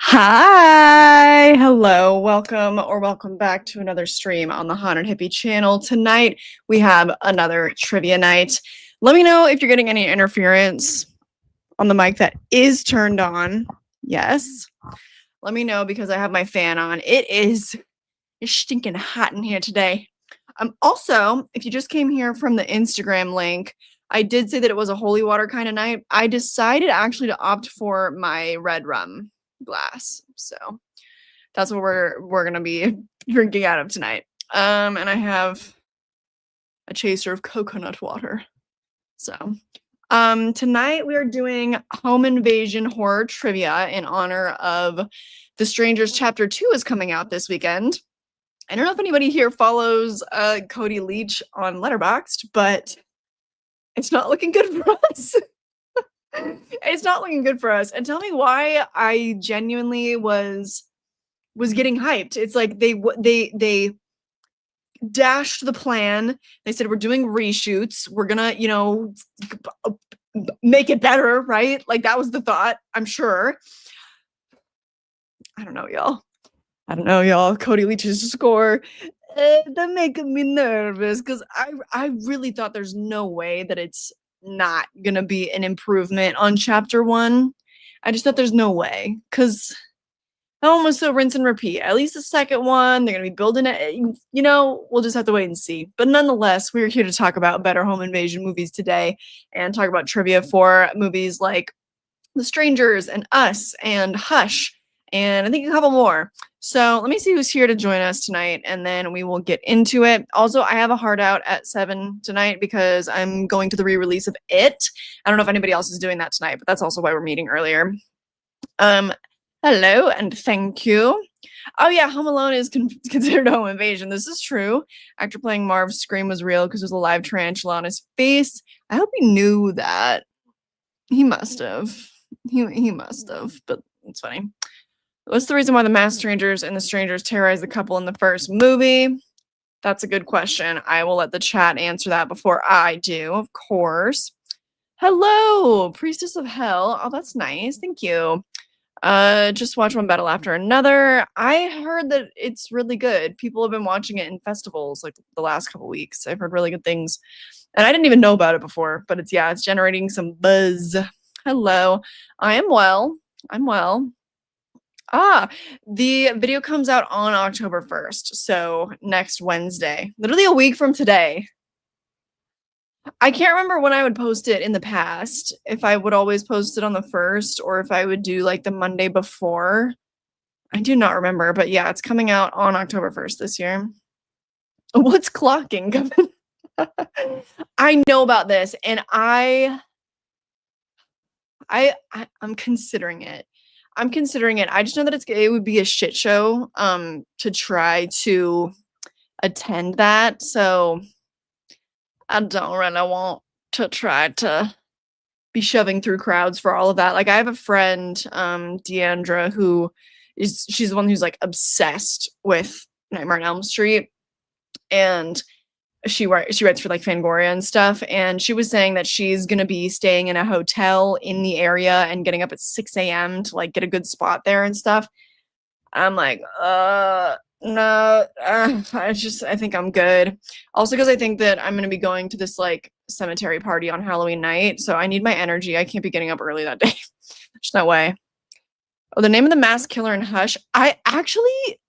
Hi, hello, welcome back to another stream on the Haunted Hippie channel. Tonight we have another trivia night. Let me know if you're getting any interference on the mic that is turned on. Yes. Let me know because I have my fan on. It's stinking hot in here today. Also, if you just came here from the Instagram link, I did say that it was a holy water kind of night. I decided actually to opt for my red rum glass. So that's what we're gonna be drinking out of tonight. And I have a chaser of coconut water. So tonight we are doing home invasion horror trivia in honor of The Strangers Chapter 2 is coming out this weekend. I don't know if anybody here follows Cody Leach on Letterboxd, but it's not looking good for us. It's not looking good for us. And tell me why I genuinely was getting hyped. It's like they dashed the plan. They said we're doing reshoots. We're gonna, make it better, right? Like that was the thought, I'm sure. I don't know, y'all. Cody Leach's score. They're making me nervous because I really thought there's no way that it's not gonna be an improvement on chapter 1. I just thought there's no way because that one was so rinse and repeat. At least the second one, they're gonna be building it. We'll just have to wait and see. But nonetheless, we're here to talk about better home invasion movies today and talk about trivia for movies like The Strangers and Us and Hush and I think a couple more. So let me see who's here to join us tonight, and then we will get into it. Also, I have a hard out at 7 tonight because I'm going to the re-release of It. I don't know if anybody else is doing that tonight, but that's also why we're meeting earlier. Hello and thank you. Oh yeah, Home Alone is considered a home invasion. This is true. Actor playing Marv's scream was real because there's a live tarantula on his face. I hope he knew that. He must have. He must have, but it's funny. What's the reason why the masked strangers and the strangers terrorized the couple in the first movie? That's a good question. I will let the chat answer that before I do, of course. Hello, Priestess of Hell. Oh, that's nice. Thank you. Just watch one battle after another. I heard that it's really good. People have been watching it in festivals like the last couple weeks. I've heard really good things. And I didn't even know about it before, but it's generating some buzz. Hello. I'm well. The video comes out on October 1st, so next Wednesday. Literally a week from today. I can't remember when I would post it in the past, if I would always post it on the 1st or if I would do like the Monday before. I do not remember, but yeah, it's coming out on October 1st this year. What's clocking, Kevin? I know about this, and I'm considering it. I just know that it would be a shit show to try to attend that. So I don't really want to try to be shoving through crowds for all of that. Like I have a friend, Deandra, she's the one who's like obsessed with Nightmare on Elm Street, and she writes for like Fangoria and stuff, and she was saying that she's gonna be staying in a hotel in the area and getting up at 6 a.m. to like get a good spot there and stuff. I'm like, no, I think I'm good. Also, because I think that I'm gonna be going to this like cemetery party on Halloween night, so I need my energy. I can't be getting up early that day. There's no way. Oh, the name of the masked killer in Hush. I actually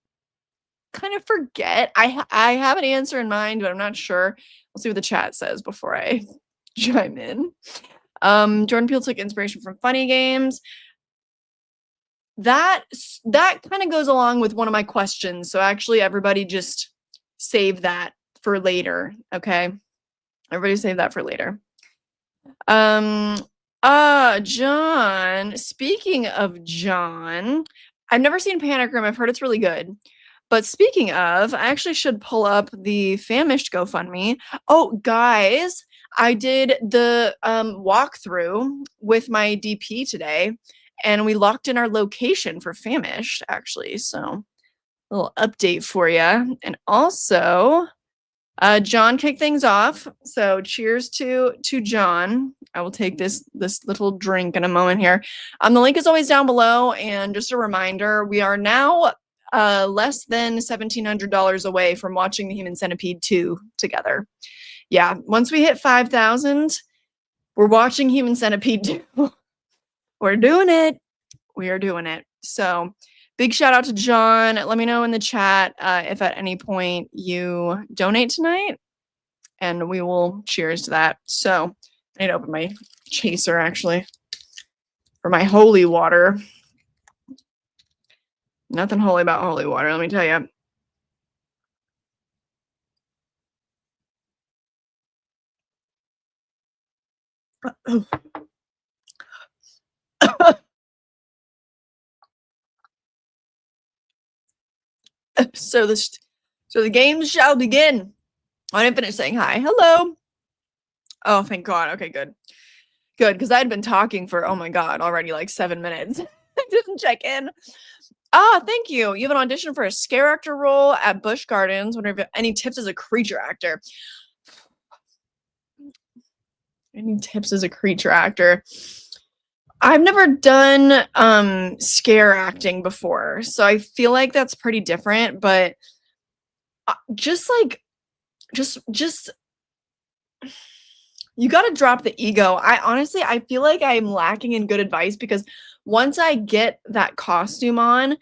kind of forget. I have an answer in mind, but I'm not sure. We'll see what the chat says before I chime in. Jordan Peele took inspiration from funny games. That kind of goes along with one of my questions. So actually, everybody just save that for later. Okay, everybody save that for later. John. Speaking of John, I've never seen Panic Room. I've heard it's really good. But speaking of, I actually should pull up the Famished GoFundMe. Oh, guys, I did the walkthrough with my DP today, and we locked in our location for Famished, actually. So, a little update for you. And also, John kicked things off. So cheers to John. I will take this little drink in a moment here. The link is always down below. And just a reminder, we are now less than $1,700 away from watching The Human Centipede 2 together. Yeah, once we hit 5,000, we're watching Human Centipede 2. We're doing it. We are doing it. So big shout out to John. Let me know in the chat if at any point you donate tonight, and we will cheers to that. So I need to open my chaser actually for my holy water. Nothing holy about holy water, let me tell you. So the games shall begin. I didn't finish saying hi. Hello. Oh, thank God. Okay, good. Good, because I'd been talking for, oh my God, already like 7 minutes. I didn't check in. Ah, thank you. You have an audition for a scare actor role at Busch Gardens. Wonder if any tips as a creature actor. Any tips as a creature actor? I've never done scare acting before, so I feel like that's pretty different, but just you got to drop the ego. I feel like I'm lacking in good advice, because once I get that costume on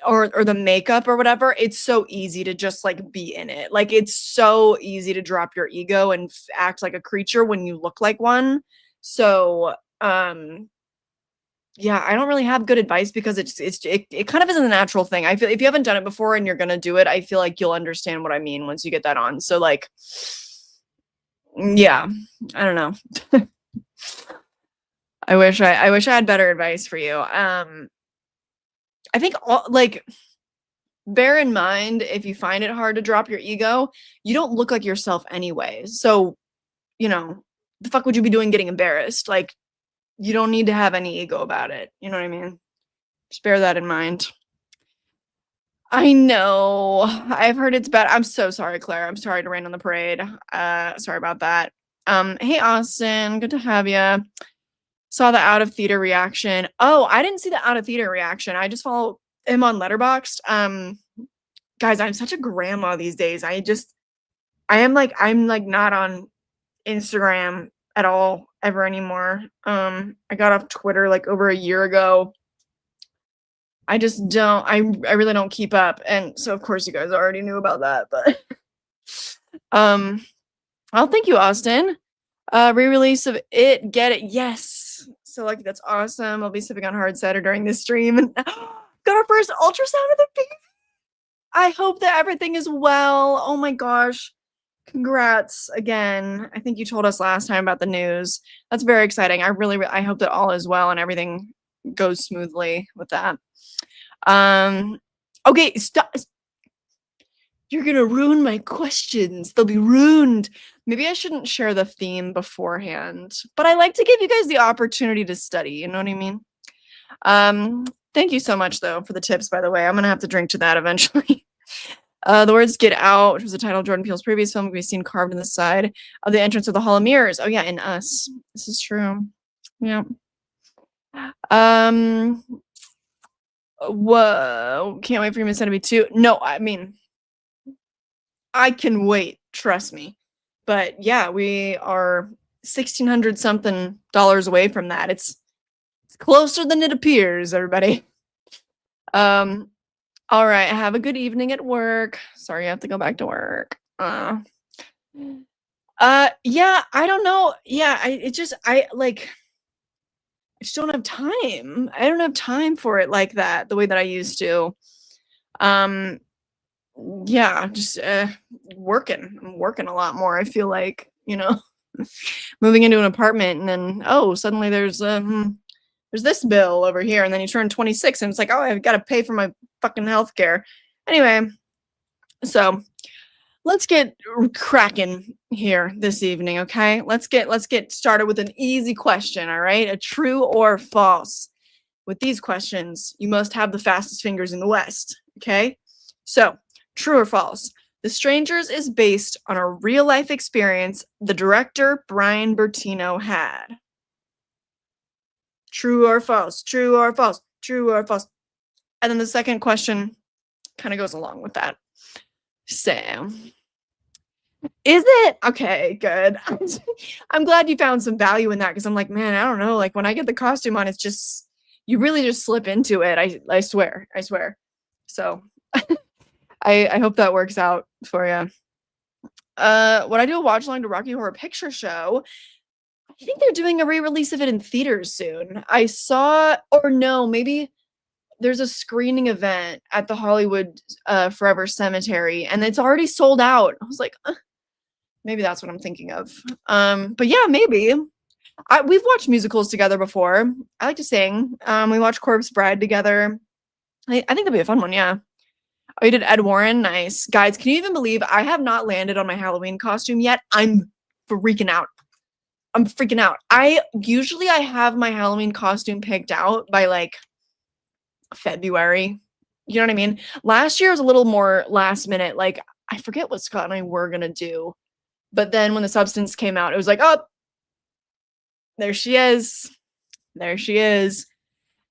or the makeup or whatever, it's so easy to just like be in it. Like it's so easy to drop your ego and act like a creature when you look like one. So, yeah, I don't really have good advice, because it kind of isn't a natural thing. I feel if you haven't done it before and you're gonna do it, I feel like you'll understand what I mean once you get that on. So like, yeah, I don't know. I wish I had better advice for you. I think bear in mind, if you find it hard to drop your ego, you don't look like yourself anyway. So, the fuck would you be doing getting embarrassed? Like, you don't need to have any ego about it. You know what I mean? Just bear that in mind. I know. I've heard it's bad. I'm so sorry, Claire. I'm sorry to rain on the parade. Sorry about that. Hey, Austin. Good to have you. Saw the out of theater reaction. Oh, I didn't see the out of theater reaction. I just follow him on Letterboxd. Guys, I'm such a grandma these days. I'm not on Instagram at all ever anymore. I got off Twitter like over a year ago. I just don't, I really don't keep up. And so of course you guys already knew about that, but well, thank you, Austin. Re-release of It, Get It. Yes. So lucky, that's awesome. I'll be sipping on hard cider during this stream, and got our first ultrasound of the baby. I hope that everything is well. Oh my gosh. Congrats again. I think you told us last time about the news. That's very exciting. I hope that all is well and everything goes smoothly with that. Okay, stop. You're gonna ruin my questions. They'll be ruined. Maybe I shouldn't share the theme beforehand, but I like to give you guys the opportunity to study, you know what I mean? Thank you so much though for the tips, by the way. I'm gonna have to drink to that eventually. The words "Get Out," which was the title of Jordan Peele's previous film, can be seen carved in the side of the entrance of the Hall of Mirrors. Oh yeah, in Us. This is true. Yeah. Whoa. Can't wait for Human Centipede 2. No, I mean, I can wait, trust me. But yeah, we are $1,600 something away from that. It's closer than it appears, everybody. All right, have a good evening at work. Sorry, I have to go back to work. Yeah, I don't know. Yeah, I just don't have time. I don't have time for it like that, the way that I used to. Yeah, just working. I'm working a lot more. I feel like, moving into an apartment, and then suddenly there's this bill over here, and then you turn 26 and it's like, oh, I've got to pay for my fucking healthcare. Anyway, so let's get cracking here this evening, okay? Let's get started with an easy question, all right? A true or false. With these questions, you must have the fastest fingers in the West, okay? So, true or false? The Strangers is based on a real-life experience the director Brian Bertino had. True or false? True or false? True or false? And then the second question kind of goes along with that. So, is it? Okay, good. I'm glad you found some value in that because I'm like, man, I don't know. Like when I get the costume on, it's just, you really just slip into it. I swear. I swear. So I hope that works out for you. When I do a watch along to Rocky Horror Picture Show, I think they're doing a re-release of it in theaters soon. I saw, or no, maybe there's a screening event at the Hollywood Forever Cemetery, and it's already sold out. I was like, maybe that's what I'm thinking of. But yeah, maybe. We've watched musicals together before. I like to sing. We watched Corpse Bride together. I think that'd be a fun one, yeah. Oh, you did Ed Warren? Nice. Guys, can you even believe I have not landed on my Halloween costume yet? I'm freaking out. I'm freaking out. I have my Halloween costume picked out by like February. You know what I mean? Last year was a little more last minute. Like, I forget what Scott and I were gonna do. But then when The Substance came out, it was like, oh, there she is. There she is.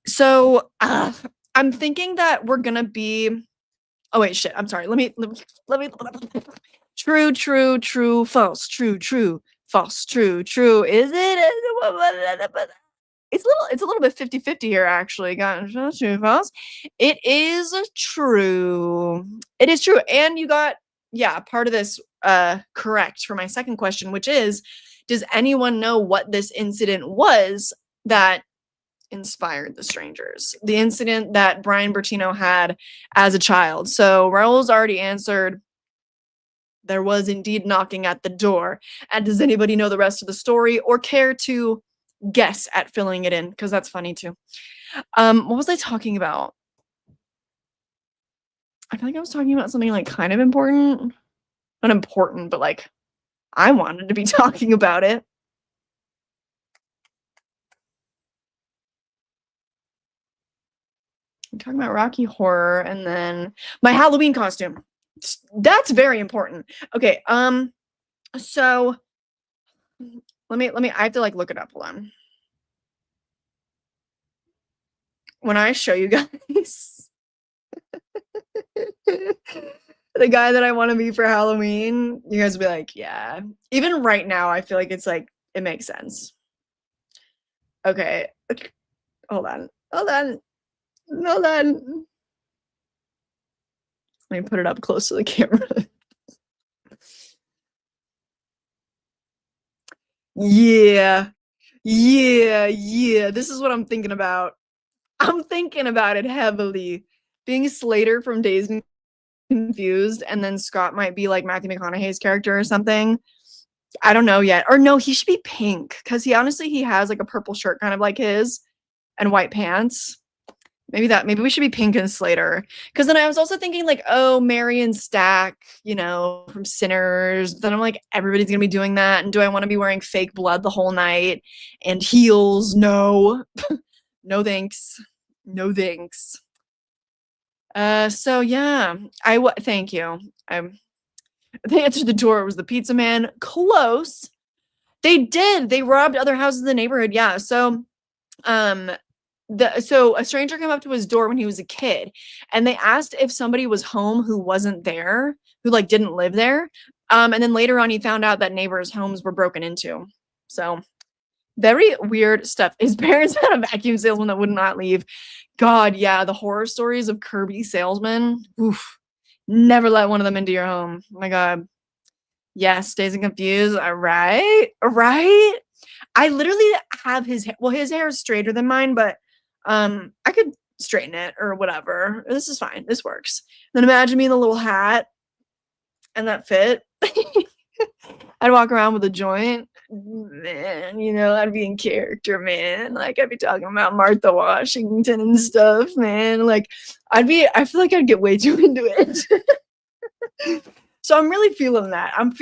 So I'm thinking that we're gonna be. Oh wait, shit. I'm sorry. Let me. True, false. True, false. True. Is it? It's a little bit 50-50 here, actually. Got true, false. It is true. It is true. And you got, yeah, part of this correct for my second question, which is, does anyone know what this incident was that inspired The Strangers? The incident that Brian Bertino had as a child. So Raul's already answered. There was indeed knocking at the door. And does anybody know the rest of the story or care to guess at filling it in? Because that's funny too. What was I talking about? I feel like I was talking about something like kind of important. Not important, but like I wanted to be talking about it. I'm talking about Rocky Horror and then my Halloween costume. That's very important. Okay, so let me I have to like look it up. Hold on. When I show you guys the guy that I want to be for Halloween, you guys will be like, yeah. Even right now, I feel like it's like it makes sense. Okay. Hold on. Let me put it up close to the camera. Yeah. This is what I'm thinking about. I'm thinking about it heavily. Being Slater from Dazed and Confused, and then Scott might be like Matthew McConaughey's character or something. I don't know yet. Or no, he should be pink because he has like a purple shirt kind of like his and white pants. Maybe we should be pink and Slater. Because then I was also thinking like, oh, Marion Stack, from Sinners. Then I'm like, everybody's gonna be doing that. And do I want to be wearing fake blood the whole night and heels? No. No thanks. No thanks. So yeah, thank you. They answered the door. It was the pizza man. Close. They did. They robbed other houses in the neighborhood. Yeah. So, so a stranger came up to his door when he was a kid, and they asked if somebody was home who wasn't there, who like didn't live there. And then later on, he found out that neighbors' homes were broken into. So very weird stuff. His parents had a vacuum salesman that would not leave. God, yeah, the horror stories of Kirby salesmen. Oof. Never let one of them into your home. Oh my God. Yes, Dazed and Confused. All right. I literally have his hair is straighter than mine, but I could straighten it or whatever. This is fine. This works. Then imagine me in the little hat and that fit. I'd walk around with a joint. Man, I'd be in character, man. Like I'd be talking about Martha Washington and stuff, man. Like I feel like I'd get way too into it. So I'm really feeling that. I'm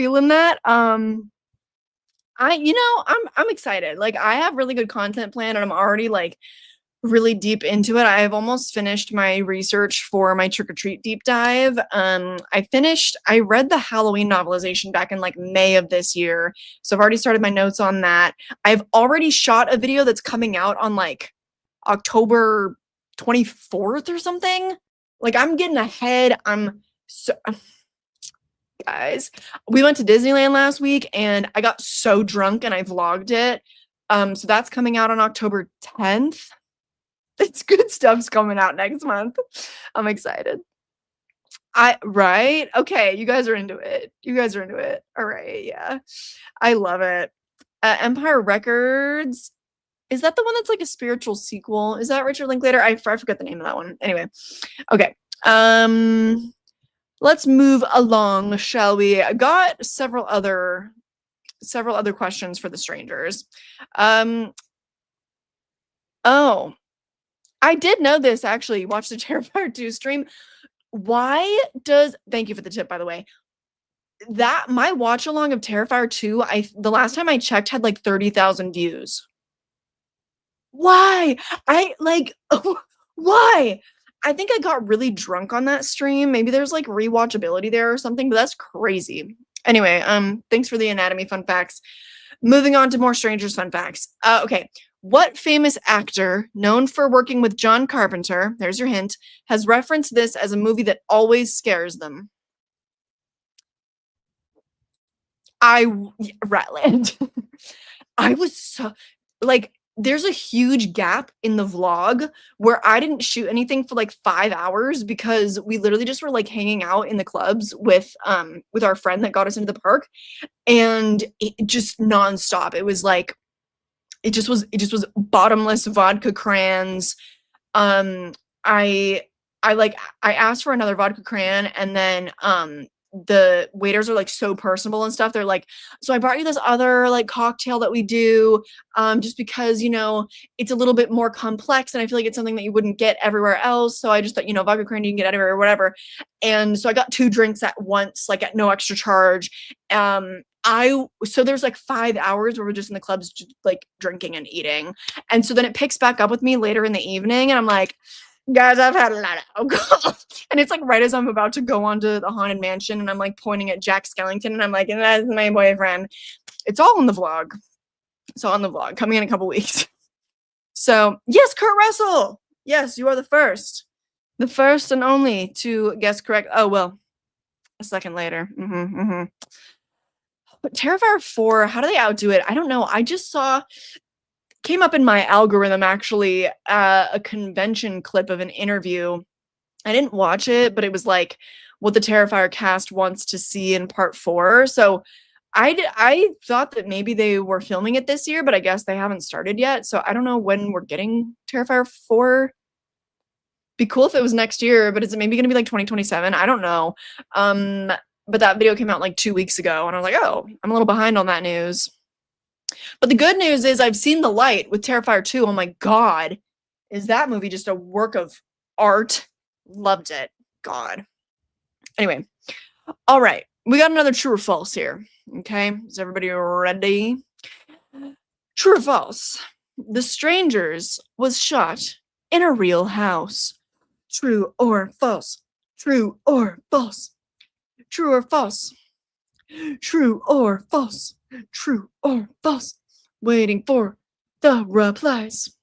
excited. Like I have really good content planned and I'm already like really deep into it. I've almost finished my research for my trick or treat deep dive. I read the Halloween novelization back in like May of this year. So I've already started my notes on that. I've already shot a video that's coming out on like October 24th or something. Like I'm getting ahead. I'm so guys, we went to Disneyland last week and I got so drunk and I vlogged it. So that's coming out on October 10th. It's good stuff's coming out next month. I'm excited. Right? Okay, you guys are into it. You guys are into it. All right, yeah. I love it. Empire Records. Is that the one that's like a spiritual sequel? Is that Richard Linklater? I forget the name of that one. Anyway. Okay. Let's move along, shall we? I got several other questions for the strangers. Oh, I did know this actually. Watch the Terrifier 2 stream. Thank you for the tip, by the way. That my watch along of Terrifier 2, the last time I checked had like 30,000 views. Why? Why? I think I got really drunk on that stream. Maybe there's like rewatchability there or something, but that's crazy. Anyway, thanks for the anatomy fun facts. Moving on to more strangers fun facts. Okay. What famous actor, known for working with John Carpenter, there's your hint, has referenced this as a movie that always scares them? Ratland. I was so, like, there's a huge gap in the vlog where I didn't shoot anything for like 5 hours because we literally just were like hanging out in the clubs with our friend that got us into the park, and it just nonstop. It was like, it just was bottomless vodka crayons. I asked for another vodka crayon, and then the waiters are like so personable and stuff. They're like, so I brought you this other like cocktail that we do, just because, you know, it's a little bit more complex and I feel like it's something that you wouldn't get everywhere else. So I just thought, you know, vodka crayon you can get anywhere or whatever. And so I got 2 drinks at once, like at no extra charge. So there's like 5 hours where we're just in the clubs, just, like drinking and eating. And so then it picks back up with me later in the evening and I'm like, guys, I've had a lot of alcohol. And it's like right as I'm about to go onto the Haunted Mansion and I'm like pointing at Jack Skellington and I'm like, that's my boyfriend. It's all in the vlog. It's all in the vlog coming in a couple weeks. So yes, Kurt Russell. Yes, you are the first and only to guess correct. Oh, well, a second later. But Terrifier 4, how do they outdo it? I don't know. I just came up in my algorithm actually a convention clip of an interview. I didn't watch it, but it was like what the Terrifier cast wants to see in part 4. So I thought that maybe they were filming it this year, but I guess they haven't started yet. So I don't know when we're getting Terrifier 4. Be cool if it was next year, but is it maybe going to be like 2027? I don't know. But that video came out like 2 weeks ago and I was like, oh, I'm a little behind on that news. But the good news is I've seen The Light with Terrifier 2. Oh my God. Is that movie just a work of art? Loved it. God. Anyway. All right. We got another true or false here. Okay. Is everybody ready? True or false? The Strangers was shot in a real house. True or false? True or false? True or false? True or false? True or false? Waiting for the replies.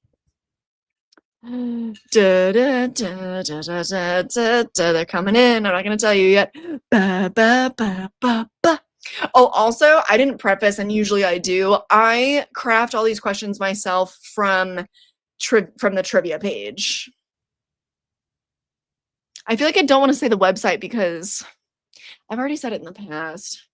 They're coming in. I'm not going to tell you yet. Ba, ba, ba, ba, ba. Oh, also, I didn't preface, and usually I do. I craft all these questions myself from the trivia page. I feel like I don't want to say the website because I've already said it in the past.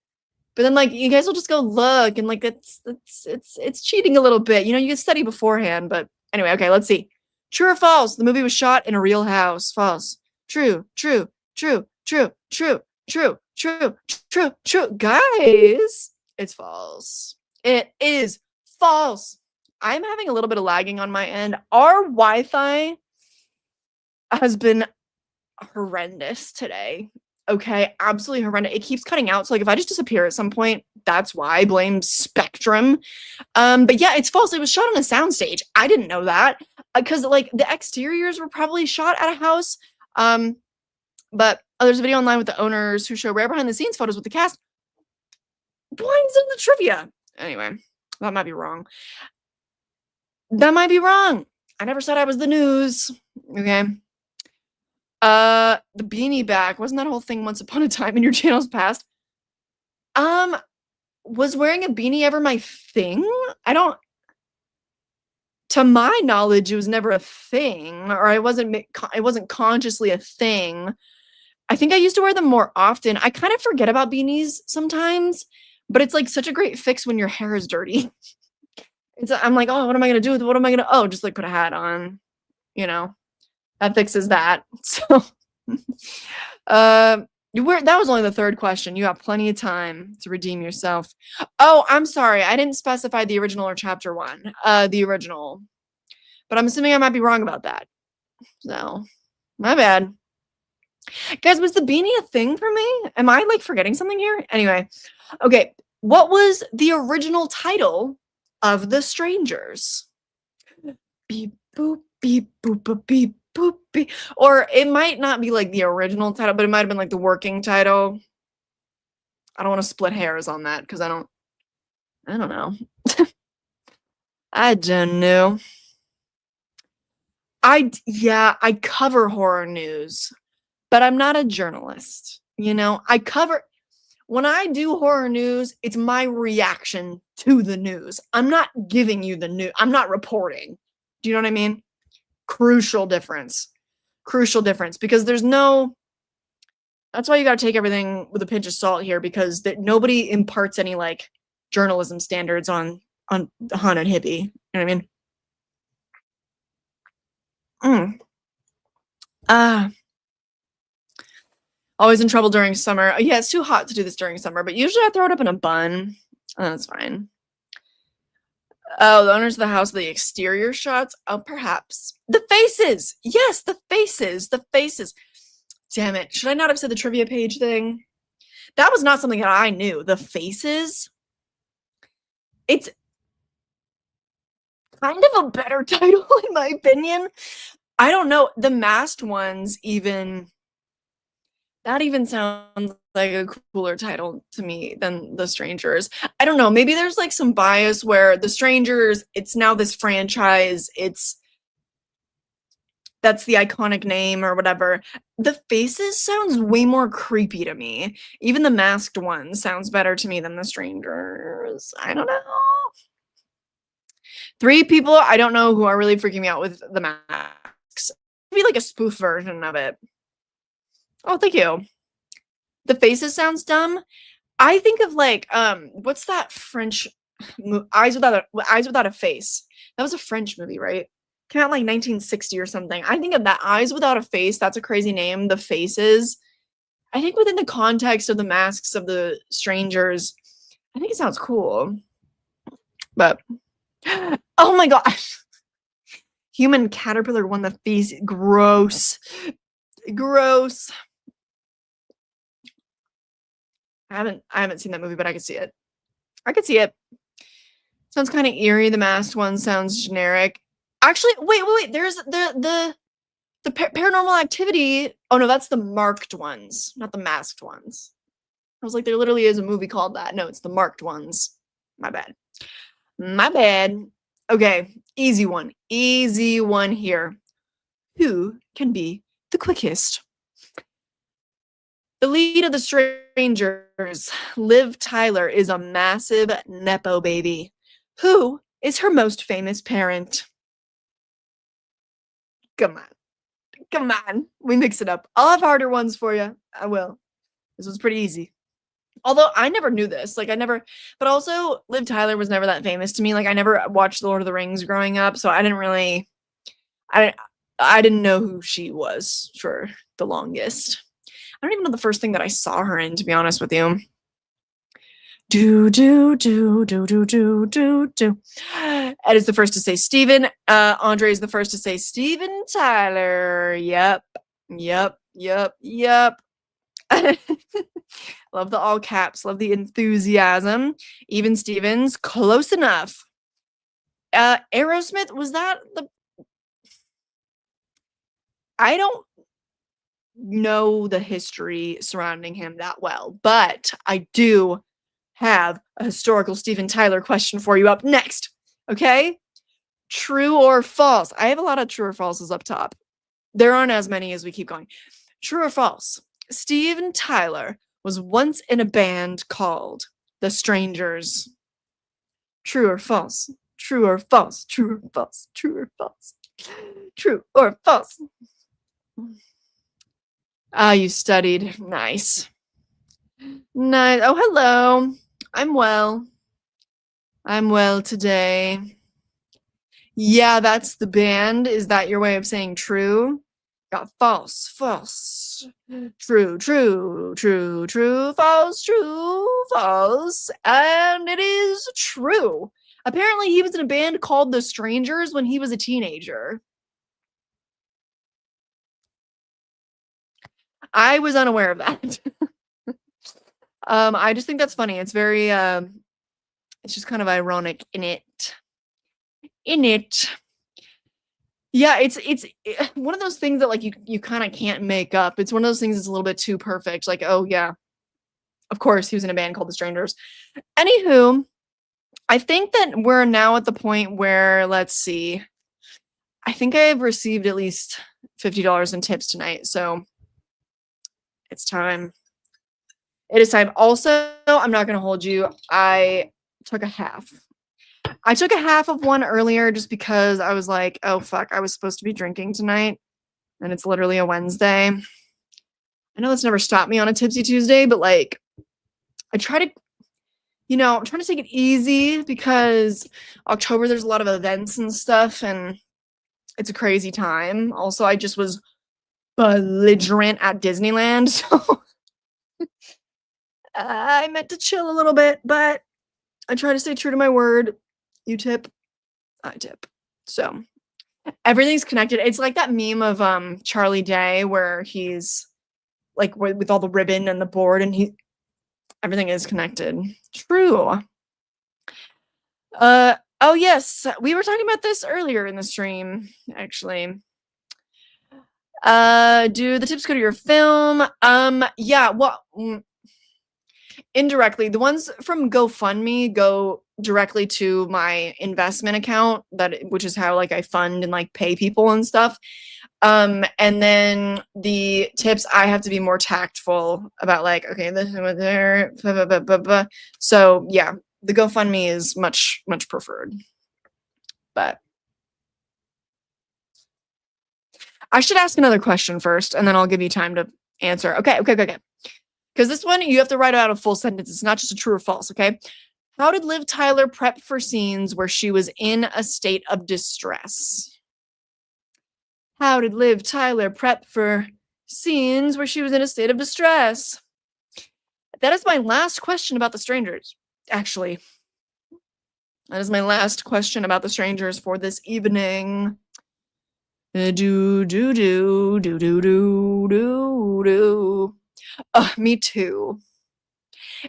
But then, like, you guys will just go look, and like it's cheating a little bit. You know, you can study beforehand. But anyway, okay, let's see. True or false? The movie was shot in a real house. False. True. True. True. True. True. True. True. True. True. Guys, it's false. It is false. I'm having a little bit of lagging on my end. Our Wi-Fi has been horrendous today. Okay, absolutely horrendous. It keeps cutting out. So like if I just disappear at some point, that's why. I blame Spectrum. spectrum. But yeah, it's false. It was shot on a soundstage. I didn't know that because like the exteriors were probably shot at a house. But there's a video online with the owners who show rare behind the scenes photos with the cast. Why is it in the trivia? Anyway, that might be wrong. That might be wrong. I never said I was the news. Okay. The beanie bag. Wasn't that whole thing once upon a time in your channel's past? Was wearing a beanie ever my thing? To my knowledge, it was never a thing, or it wasn't consciously a thing. I think I used to wear them more often. I kind of forget about beanies sometimes, but it's like such a great fix when your hair is dirty. I'm like, oh, what am I gonna do with it? What am I gonna? Oh, just like put a hat on, you know, that fixes that. So, that was only the third question. You have plenty of time to redeem yourself. Oh, I'm sorry, I didn't specify the original or chapter 1. The original, but I'm assuming I might be wrong about that. So, my bad. Guys, was the beanie a thing for me? Am I like forgetting something here? Anyway, okay. What was the original title of The Strangers? Beep boop beep boop beep boop beep. Or it might not be like the original title, but it might have been like the working title. I don't want to split hairs on that because I don't know. I don't know. I cover horror news, but I'm not a journalist. You know, when I do horror news, it's my reaction to the news. I'm not giving you the news. I'm not reporting. Do you know what I mean? Crucial difference because that's why you got to take everything with a pinch of salt here, because nobody imparts any like journalism standards on the Haunted Hippie. You know what I mean? Always in trouble during summer. Yeah, it's too hot to do this during summer, but usually I throw it up in a bun. Oh, that's fine. Oh, the owners of the house, the exterior shots. Oh, perhaps. The faces. Yes, the faces. The faces. Damn it. Should I not have said the trivia page thing? That was not something that I knew. The faces. It's kind of a better title, in my opinion. I don't know. The masked ones that even sounds like a cooler title to me than The Strangers. I don't know. Maybe there's like some bias where The Strangers, it's now this franchise. That's the iconic name or whatever. The Faces sounds way more creepy to me. Even the masked one sounds better to me than The Strangers. I don't know. 3 people I don't know who are really freaking me out with the masks. Maybe like a spoof version of it. Oh, thank you. The Faces sounds dumb. I think of like what's that French Eyes Without a Face? That was a French movie, right? Came out in like 1960 or something. I think of that. Eyes Without a Face. That's a crazy name. The Faces. I think within the context of the masks of the strangers, I think it sounds cool. But oh my gosh. Human caterpillar won the face. Gross. Gross. I haven't seen that movie, but I could see it. I could see it. Sounds kind of eerie. The masked one sounds generic. Actually, wait. There's the Paranormal Activity. Oh no, that's the marked ones, not the masked ones. I was like, there literally is a movie called that. No, it's the marked ones. My bad. My bad. Okay, easy one. Easy one here. Who can be the quickest? The lead of The Strangers, Liv Tyler, is a massive Nepo baby. Who is her most famous parent? Come on. Come on. We mix it up. I'll have harder ones for you. I will. This was pretty easy. Although I never knew this. But also Liv Tyler was never that famous to me. Like I never watched The Lord of the Rings growing up, so I didn't know who she was for the longest. I don't even know the first thing that I saw her in, to be honest with you. Ed is the first to say Steven. Andre is the first to say Steven Tyler. Yep. Love the all caps. Love the enthusiasm. Even Stevens, close enough. Aerosmith, was that the... I don't know the history surrounding him that well, but I do have a historical Steven Tyler question for you up next. Okay? True or false? I have a lot of true or falses up top. There aren't as many as we keep going. True or false? Steven Tyler was once in a band called The Strangers. True or false? True or false? True or false? True or false? True or false? Ah, you studied. Nice. Nice. Oh, hello. I'm well. I'm well today. Yeah, that's the band. Is that your way of saying true? Got false, false. True, true, true, true, false, true, false. And it is true. Apparently, he was in a band called The Strangers when he was a teenager. I was unaware of that. I just think that's funny. It's very, it's just kind of ironic in it. Yeah, it's one of those things that like you kind of can't make up. It's one of those things that's a little bit too perfect. Like, oh yeah, of course he was in a band called The Strangers. Anywho, I think that we're now at the point where, let's see, I think I've received at least $50 in tips tonight, so it's time. It is time. Also, I'm not gonna hold you. I took a half of one earlier just because I was like, oh fuck, I was supposed to be drinking tonight and it's literally a Wednesday. I know that's never stopped me on a Tipsy Tuesday, but like I try to, I'm trying to take it easy because October there's a lot of events and stuff and it's a crazy time. Also, I just was belligerent at Disneyland, so I meant to chill a little bit, but I try to stay true to my word. You tip, I tip. So everything's connected. It's like that meme of Charlie Day where he's like with all the ribbon and the board and everything is connected. True. Oh yes, we were talking about this earlier in the stream, actually. Do the tips go to your film? Yeah, well, indirectly. The ones from GoFundMe go directly to my investment account, which is how like I fund and like pay people and stuff. And then the tips, I have to be more tactful about like, okay, this is what there, blah, blah, blah, blah, blah. So yeah, the GoFundMe is much, much preferred. But I should ask another question first, and then I'll give you time to answer. Okay. Because this one, you have to write out a full sentence. It's not just a true or false, okay? How did Liv Tyler prep for scenes where she was in a state of distress? How did Liv Tyler prep for scenes where she was in a state of distress? That is my last question about The Strangers, actually. That is my last question about The Strangers for this evening. Do. Me too.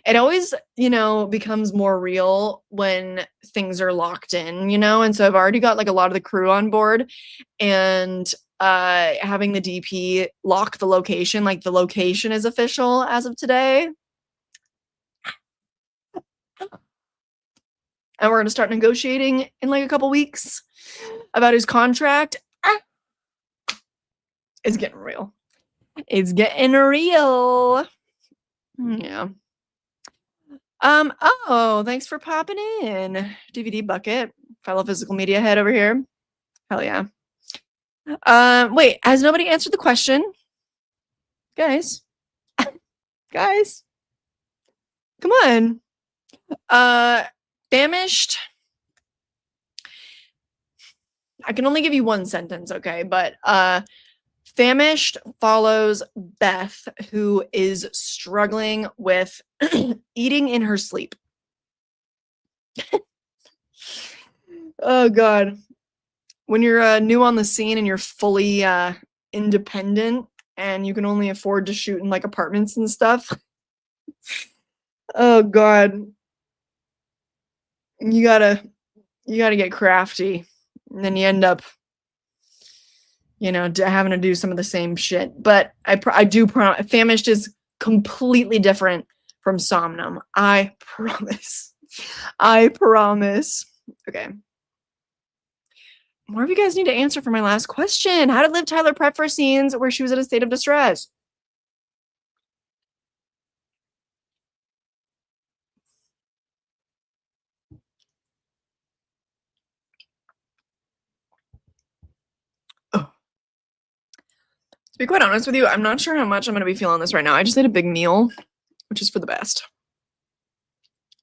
It always, becomes more real when things are locked in, and so I've already got like a lot of the crew on board and having the DP lock the location, like the location is official as of today. And we're going to start negotiating in like a couple weeks about his contract. It's getting real. It's getting real. Yeah. Oh, thanks for popping in. DVD Bucket, fellow physical media head over here. Hell yeah. Wait, has nobody answered the question? Guys. Guys. Come on. Famished. I can only give you one sentence, okay? But famished follows Beth, who is struggling with eating in her sleep. Oh god. When you're new on the scene and you're fully independent, and you can only afford to shoot in like apartments and stuff. Oh god. You gotta get crafty. And then you end up, having to do some of the same shit. But I do promise, Famished is completely different from Somnum. I promise. I promise. Okay. More of you guys need to answer for my last question. How did Liv Tyler prep for scenes where she was in a state of distress? Oh. To be quite honest with you, I'm not sure how much I'm going to be feeling this right now. I just ate a big meal, which is for the best.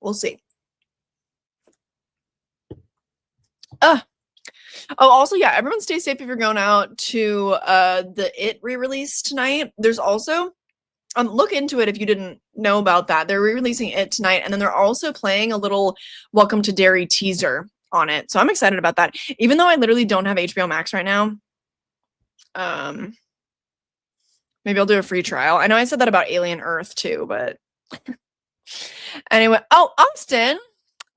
We'll see. Oh, also, yeah, everyone stay safe if you're going out to the It re-release tonight. There's also, look into it if you didn't know about that. They're re-releasing It tonight, and then they're also playing a little Welcome to Derry teaser on it. So I'm excited about that. Even though I literally don't have HBO Max right now, maybe I'll do a free trial. I know I said that about Alien Earth too, but anyway. Oh, Austin,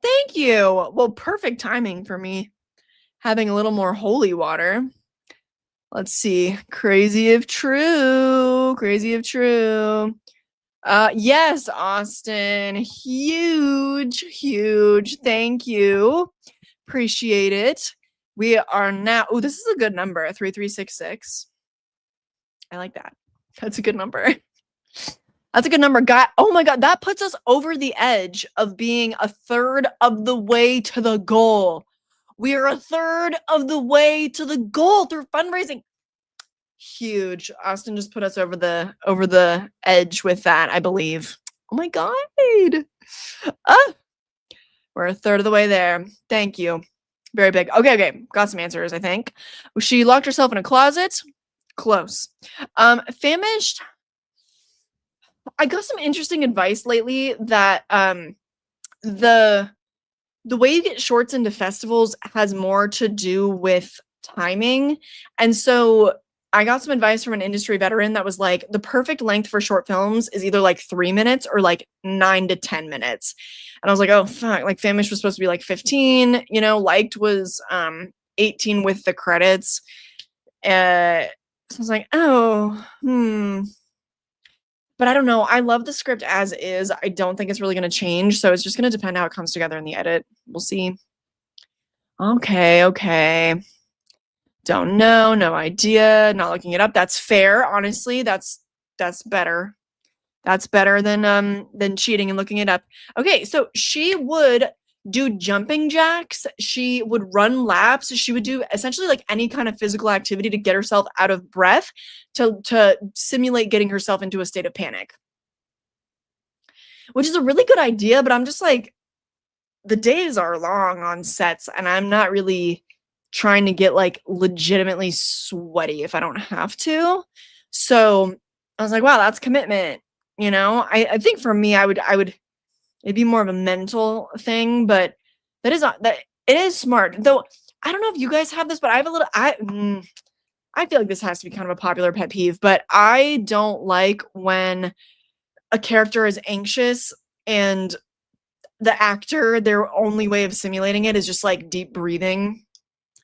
thank you. Well, perfect timing for me having a little more holy water. Let's see. Crazy if true. Crazy if true. Yes, Austin. Huge. Thank you. Appreciate it. We are now. Oh, this is a good number. 3366. I like that. That's a good number. That's a good number. Oh my god, that puts us over the edge of being a third of the way to the goal. We are a third of the way to the goal through fundraising. Huge. Austin just put us over the edge with that, I believe. Oh my god. We're a third of the way there. Thank you. Very big. Okay. Got some answers, I think. She locked herself in a closet. Close. Famished. I got some interesting advice lately that the way you get shorts into festivals has more to do with timing. And so I got some advice from an industry veteran that was like, the perfect length for short films is either like 3 minutes or like 9 to 10 minutes. And I was like, oh fuck, like Famished was supposed to be like 15, Liked was 18 with the credits. So I was like, but I don't know. I love the script as is. I don't think it's really going to change. So it's just going to depend how it comes together in the edit. We'll see. Okay. Don't know. No idea. Not looking it up. That's fair. Honestly, that's better. That's better than cheating and looking it up. Okay, so she would do jumping jacks. She would run laps. She would do essentially like any kind of physical activity to get herself out of breath to simulate getting herself into a state of panic. Which is a really good idea, but I'm just like, the days are long on sets and I'm not really trying to get like legitimately sweaty if I don't have to. So I was like, wow, that's commitment. I think for me, I would it'd be more of a mental thing, but that it is smart. Though I don't know if you guys have this, but I have a little I feel like this has to be kind of a popular pet peeve, but I don't like when a character is anxious and the actor, their only way of simulating it is just like deep breathing.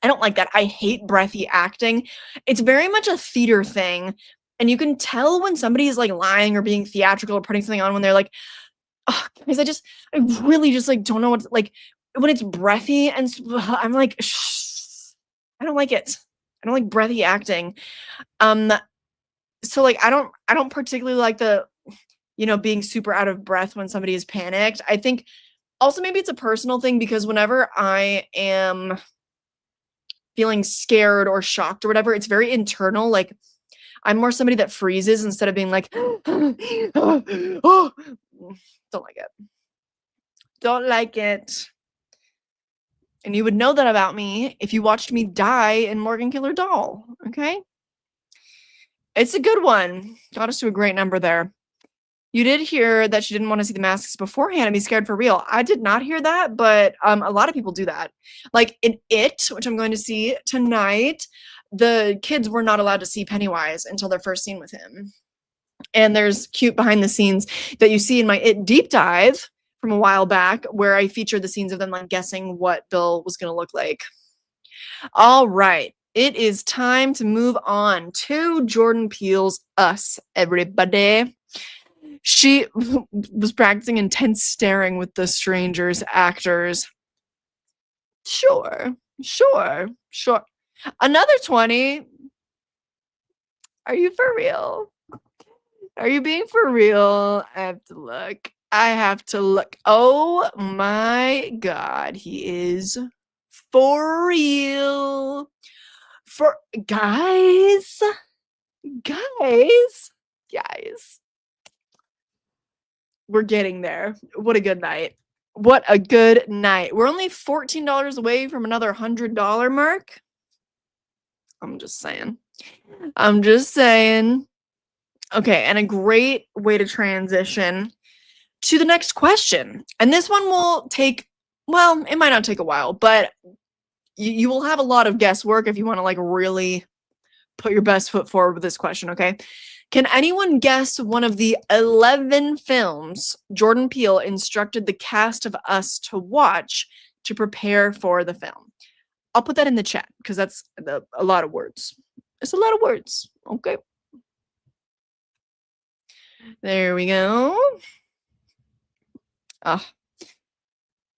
I don't like that. I hate breathy acting. It's very much a theater thing. And you can tell when somebody is like lying or being theatrical or putting something on when they're like, oh, guys, I really just like don't know what, like when it's breathy and I'm like, shh, I don't like it. I don't like breathy acting. So like, I don't particularly like the, being super out of breath when somebody is panicked. I think also maybe it's a personal thing because whenever I am feeling scared or shocked or whatever, it's very internal. Like I'm more somebody that freezes instead of being like, oh, don't like it. Don't like it. And you would know that about me if you watched me die in Morgan Killer Doll. Okay. It's a good one. Got us to a great number there. You did hear that she didn't want to see the masks beforehand and be scared for real. I did not hear that, but a lot of people do that. Like in It, which I'm going to see tonight, the kids were not allowed to see Pennywise until their first scene with him. And there's cute behind the scenes that you see in my It deep dive from a while back, where I featured the scenes of them like guessing what Bill was going to look like. All right. It is time to move on to Jordan Peele's Us, everybody. She was practicing intense staring with the strangers actors. Sure. Another 20. Are you for real? Are you being for real? I have to look. Oh my God. He is for real. For guys. We're getting there. What a good night. We're only $14 away from another $100 mark. I'm just saying. Okay, and a great way to transition to the next question. And this one will take, well, it might not take a while, but you will have a lot of guesswork if you want to like really put your best foot forward with this question, okay? Can anyone guess one of the 11 films Jordan Peele instructed the cast of Us to watch to prepare for the film? I'll put that in the chat because that's a lot of words. It's a lot of words, okay? There we go.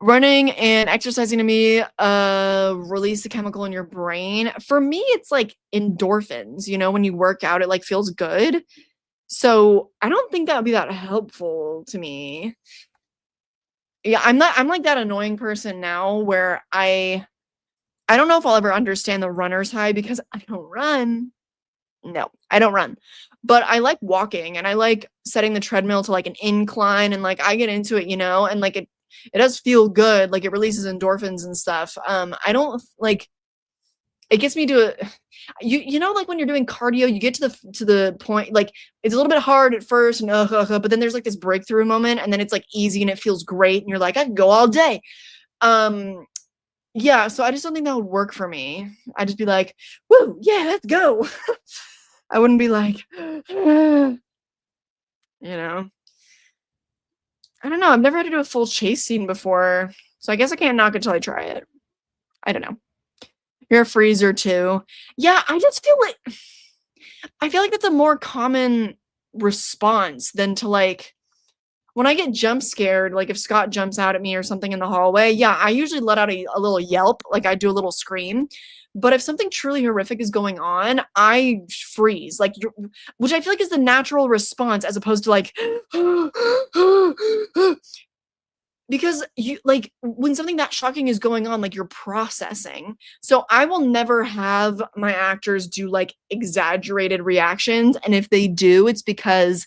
Running and exercising to me release a chemical in your brain. For me, it's like endorphins. You know, when you work out, it like feels good. So I don't think that would be that helpful to me. Yeah, I'm like that annoying person now where I don't know if I'll ever understand the runner's high because I don't run. No, I don't run. But I like walking and I like setting the treadmill to like an incline and like I get into it, you know, and like it does feel good. Like it releases endorphins and stuff. I don't like it gets me to you know, like when you're doing cardio, you get to the point, like it's a little bit hard at first and but then there's like this breakthrough moment and then it's like easy and it feels great and you're like, I can go all day. Yeah, so I just don't think that would work for me. I'd just be like, woo, yeah, let's go. I wouldn't be like, you know. I don't know. I've never had to do a full chase scene before, so I guess I can't knock it till I try it. I don't know. You're a freezer too. Yeah, I feel like that's a more common response than to like when I get jump scared, like if Scott jumps out at me or something in the hallway, yeah, I usually let out a little yelp, like I do a little scream. But if something truly horrific is going on, I freeze, like, which I feel like is the natural response as opposed to like, because you like when something that shocking is going on, like you're processing. So I will never have my actors do like exaggerated reactions. And if they do, it's because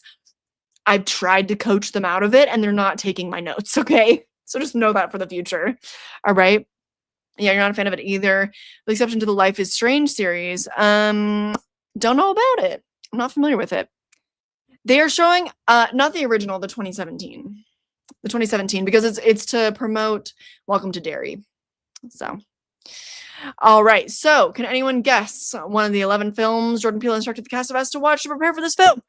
I've tried to coach them out of it and they're not taking my notes, okay? So just know that for the future. All right. Yeah, you're not a fan of it either. The exception to the Life is Strange series. Don't know about it. I'm not familiar with it. They are showing not the original, the 2017. The 2017, because it's to promote Welcome to Derry. So all right, so can anyone guess one of the 11 films Jordan Peele instructed the cast of Us to watch to prepare for this film?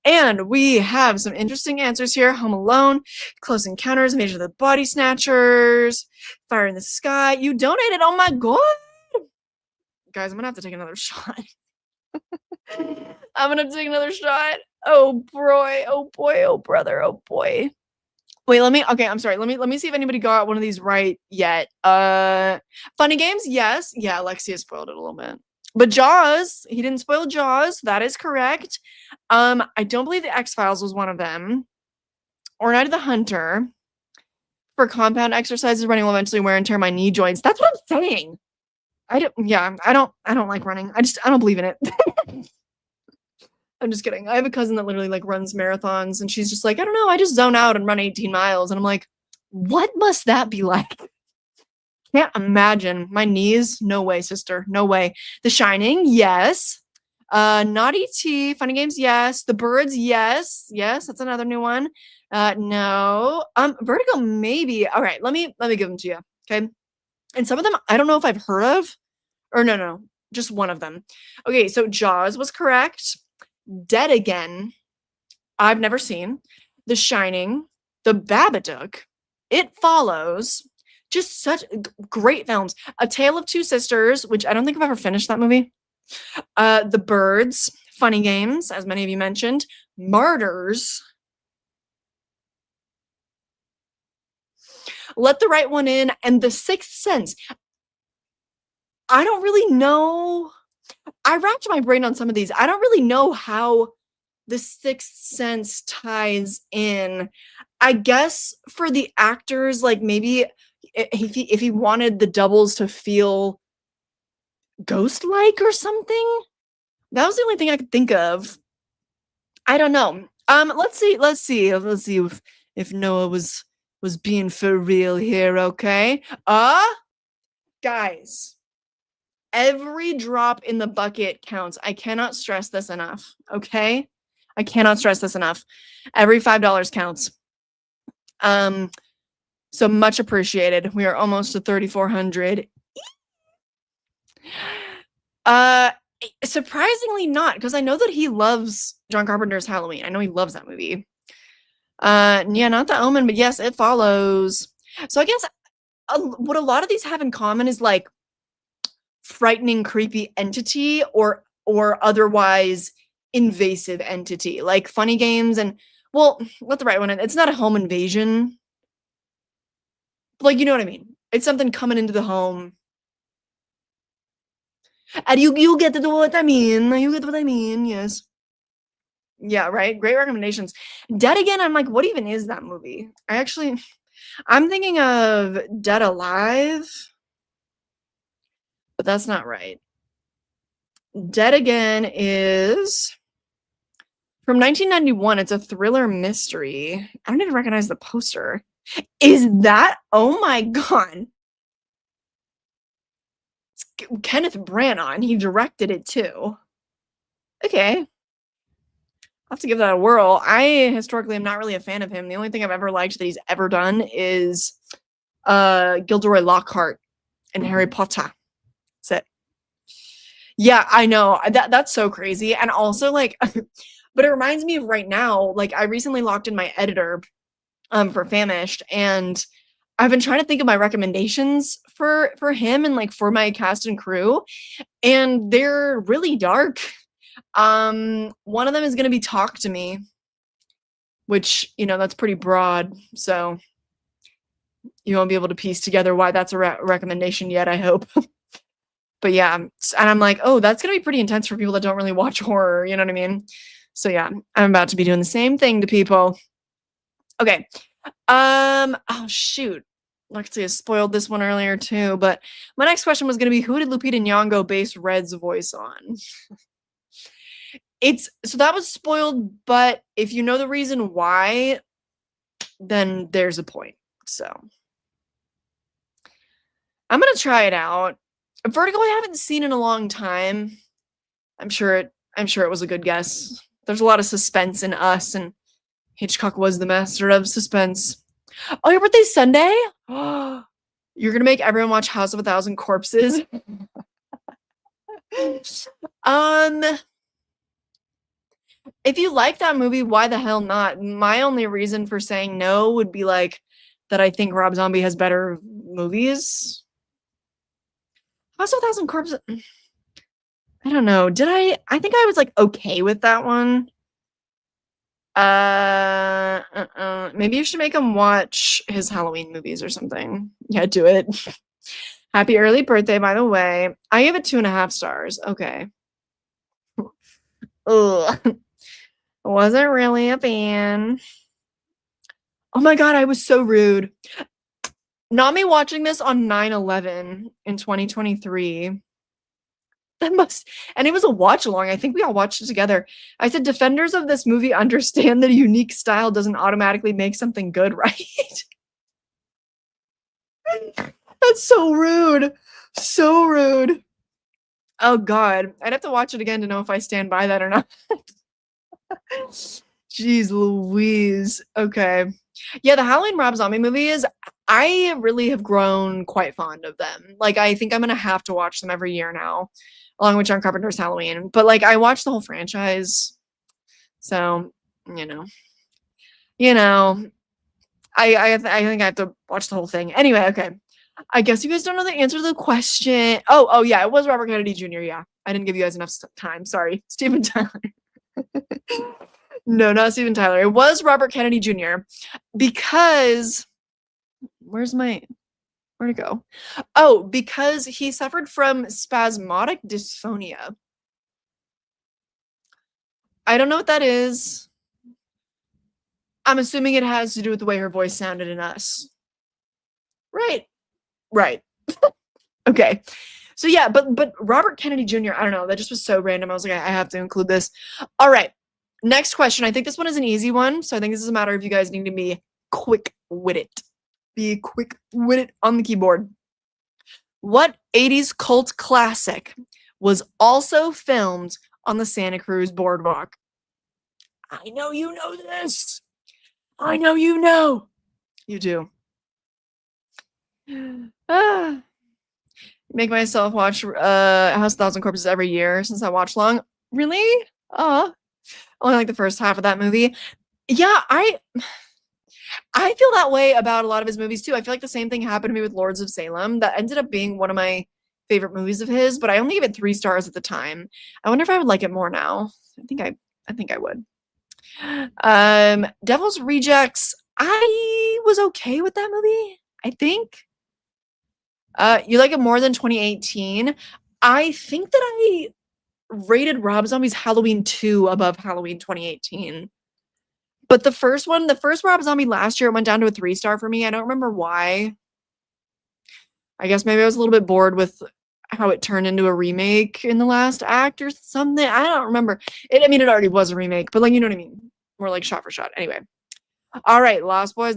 And we have some interesting answers here. Home Alone, Close Encounters, Invasion of the Body Snatchers, Fire in the Sky. You donated, oh my God. Guys, I'm gonna have to take another shot. I'm gonna have to take another shot. Oh boy, oh boy, oh brother, oh boy. Wait, I'm sorry. Let me see if anybody got one of these right yet. Funny Games, yes. Yeah, Alexia spoiled it a little bit. But Jaws, he didn't spoil Jaws. That is correct. I don't believe the X-Files was one of them. Or Night of the Hunter. For compound exercises, running will eventually wear and tear my knee joints. That's what I'm saying. I don't like running. I don't believe in it. I'm just kidding. I have a cousin that literally like runs marathons and she's just like, I don't know, I just zone out and run 18 miles. And I'm like, what must that be like? Can't imagine. My knees, no way, sister. No way. The Shining, yes. Naughty T, Funny Games, yes. The Birds, yes. Yes, that's another new one. No. Vertigo, maybe. All right, let me give them to you. Okay. And some of them I don't know if I've heard of. Or no. Just one of them. Okay, so Jaws was correct. Dead Again, I've never seen. The Shining, The Babadook, It Follows, just such great films. A Tale of Two Sisters, which I don't think I've ever finished that movie. The Birds, Funny Games, as many of you mentioned. Martyrs, Let the Right One In, and The Sixth Sense. I don't really know. I wrapped my brain on some of these. I don't really know how The Sixth Sense ties in. I guess for the actors, like maybe if he wanted the doubles to feel ghost-like or something. That was the only thing I could think of. I don't know. Let's see if Noah was being for real here, okay? Guys, every drop in the bucket counts. I cannot stress this enough, okay? I cannot stress this enough. Every $5 counts. So much appreciated. We are almost to 3,400. Surprisingly not, because I know that he loves John Carpenter's Halloween. I know he loves that movie. Yeah, not The Omen, but yes, It Follows. So I guess what a lot of these have in common is like frightening, creepy entity or otherwise invasive entity, like Funny Games and, well, Let the Right One In. It's not a home invasion. Like, you know what I mean? It's something coming into the home. And you get what I mean. You get what I mean, yes. Yeah, right? Great recommendations. Dead Again, I'm like, what even is that movie? I'm thinking of Dead Alive, but that's not right. Dead Again is from 1991. It's a thriller mystery. I don't even recognize the poster. Is that? Oh my God. It's Kenneth Branagh. He directed it too. Okay. I'll have to give that a whirl. I historically am not really a fan of him. The only thing I've ever liked that he's ever done is Gilderoy Lockhart and Harry Potter. That's it. Yeah, I know. That's so crazy. And also like but it reminds me of right now, like I recently locked in my editor for Famished, and I've been trying to think of my recommendations for him and like for my cast and crew, and they're really dark. One of them is going to be Talk to Me, which, you know, that's pretty broad, so you won't be able to piece together why that's a recommendation yet, I hope. But yeah, and I'm like, oh, that's going to be pretty intense for people that don't really watch horror, you know what I mean? So yeah, I'm about to be doing the same thing to people. Okay. Oh shoot. Lexi spoiled this one earlier too, but my next question was going to be, who did Lupita Nyong'o base Red's voice on? So that was spoiled, but if you know the reason why, then there's a point. So I'm going to try it out. Vertigo I haven't seen in a long time. I'm sure it was a good guess. There's a lot of suspense in Us, and Hitchcock was the master of suspense. Oh, your birthday's Sunday? You're gonna make everyone watch House of a Thousand Corpses? If you like that movie, why the hell not? My only reason for saying no would be like that I think Rob Zombie has better movies. House of a Thousand Corpses, I don't know. I think I was like okay with that one. Maybe you should make him watch his Halloween movies or something. Yeah, do it. Happy early birthday, by the way. I give it 2.5 stars. Okay. Ugh. Wasn't really a fan. Oh my God, I was so rude. Not me watching this on 9/11 in 2023. And it was a watch along. I think we all watched it together. I said, defenders of this movie understand that a unique style doesn't automatically make something good, right? That's so rude. So rude. Oh God. I'd have to watch it again to know if I stand by that or not. Jeez Louise. Okay. Yeah, the Halloween Rob Zombie movies, I really have grown quite fond of them. Like, I think I'm gonna have to watch them every year now. along with John Carpenter's Halloween. But like I watched the whole franchise, so you know, you know, I think I have to watch the whole thing. Anyway, okay. I guess you guys don't know the answer to the question. Oh yeah, it was Robert Kennedy Jr. Yeah, I didn't give you guys enough time. Sorry, Steven Tyler. No, not Steven Tyler. It was Robert Kennedy Jr. because where'd it go? Oh, because he suffered from spasmodic dysphonia. I don't know what that is. I'm assuming it has to do with the way her voice sounded in Us. Right. Okay. So yeah, but Robert Kennedy Jr., I don't know, that just was so random. I was like, I have to include this. All right. Next question. I think this one is an easy one. So I think this is a matter of you guys need to be quick with it. Be quick with it on the keyboard. What 80s cult classic was also filmed on the Santa Cruz boardwalk? I know you know this. I know you know. You do. Make myself watch House of Thousand Corpses every year since I watch long. Really? Only like the first half of that movie. Yeah, I feel that way about a lot of his movies too. I feel like the same thing happened to me with Lords of Salem. That ended up being one of my favorite movies of his, but I only gave it 3 stars at the time. I wonder if I would like it more now. I think I would. Devil's Rejects. I was okay with that movie, I think. You like it more than 2018? I think that I rated Rob Zombie's Halloween 2 above Halloween 2018. But the first Rob Zombie last year, it went down to a 3-star for me. I don't remember why. I guess maybe I was a little bit bored with how it turned into a remake in the last act or something. I don't remember. It already was a remake, but like, you know what I mean? More like shot for shot. Anyway. All right, Lost Boys.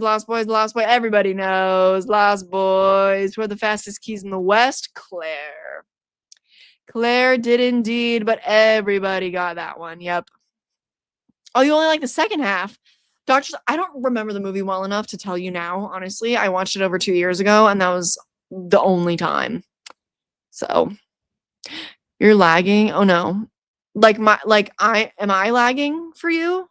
Everybody knows Lost Boys. Who are the fastest keys in the West? Claire. Claire did indeed, but everybody got that one. Yep. Oh, you only like the second half. Doctors, I don't remember the movie well enough to tell you now, honestly. I watched it over 2 years ago, and that was the only time. So, you're lagging. Oh no. Am I lagging for you?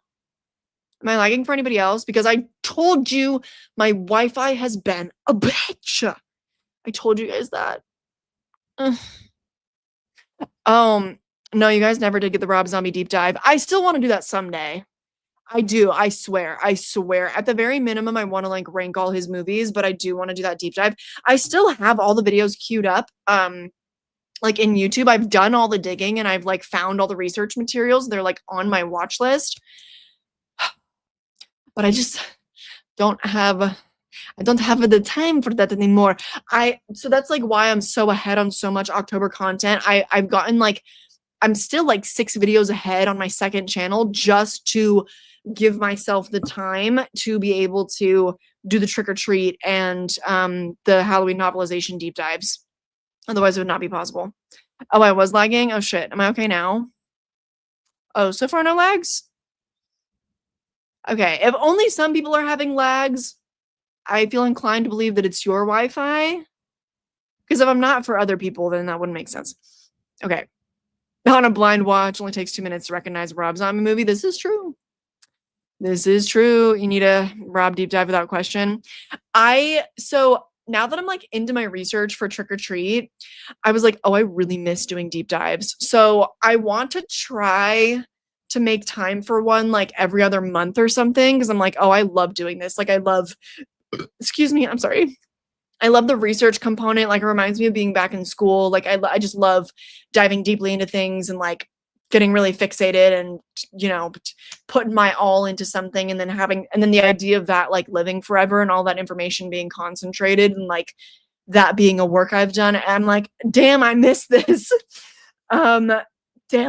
Am I lagging for anybody else? Because I told you my Wi-Fi has been a bitch. I told you guys that. No, you guys never did get the Rob Zombie deep dive. I still want to do that someday. I do. I swear. At the very minimum, I want to like rank all his movies, but I do want to do that deep dive. I still have all the videos queued up. Like in YouTube, I've done all the digging and I've like found all the research materials. They're like on my watch list. But I just don't have the time for that anymore. So that's like why I'm so ahead on so much October content. I've gotten like I'm still like 6 videos ahead on my second channel just to give myself the time to be able to do the trick or treat and the Halloween novelization deep dives. Otherwise, it would not be possible. Oh, I was lagging? Oh, shit. Am I okay now? Oh, so far no lags? Okay, if only some people are having lags, I feel inclined to believe that it's your Wi-Fi. Because if I'm not for other people, then that wouldn't make sense. Okay. On a blind watch, only takes 2 minutes to recognize a Rob Zombie movie. This is true. You need a Rob deep dive without question. So now that I'm like into my research for Trick or Treat, I was like, oh, I really miss doing deep dives. So I want to try to make time for one like every other month or something. Cause I'm like, oh, I love doing this. Like I love, excuse me, I'm sorry. I love the research component. Like it reminds me of being back in school. Like I just love diving deeply into things and like getting really fixated and, you know, putting my all into something and then the idea of that like living forever and all that information being concentrated and like that being a work I've done. And I'm like, damn, I miss this. Damn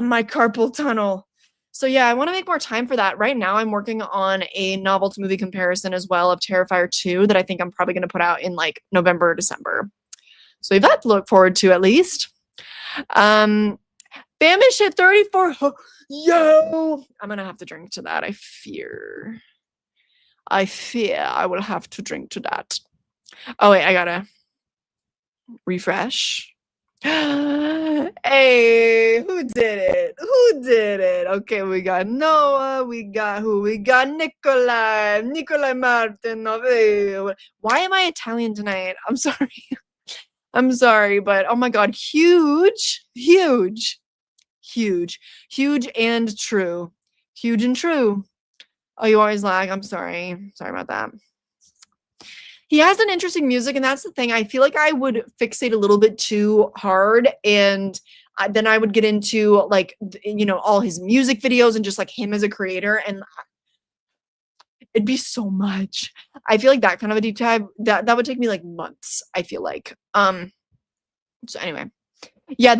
my carpal tunnel. So yeah, I want to make more time for that. Right now I'm working on a novel to movie comparison as well of Terrifier 2 that I think I'm probably going to put out in like November or December. So you've got to look forward to at least. Famish at 34. Yo! I'm going to have to drink to that. I fear I will have to drink to that. Oh wait, I gotta refresh. Hey, who did it? Who did it? Okay, we got Noah. We got who? We got Nikolai. Nikolai Martinov. Hey, why am I Italian tonight? I'm sorry. I'm sorry, but oh my god, huge, huge, huge, huge and true. Huge and true. Oh, you always lag. I'm sorry. Sorry about that. He has an interesting music, and that's the thing. I feel like I would fixate a little bit too hard, and then I would get into like all his music videos and just like him as a creator, and it'd be so much. I feel like that kind of a deep dive that would take me like months. I feel like. So anyway, yeah,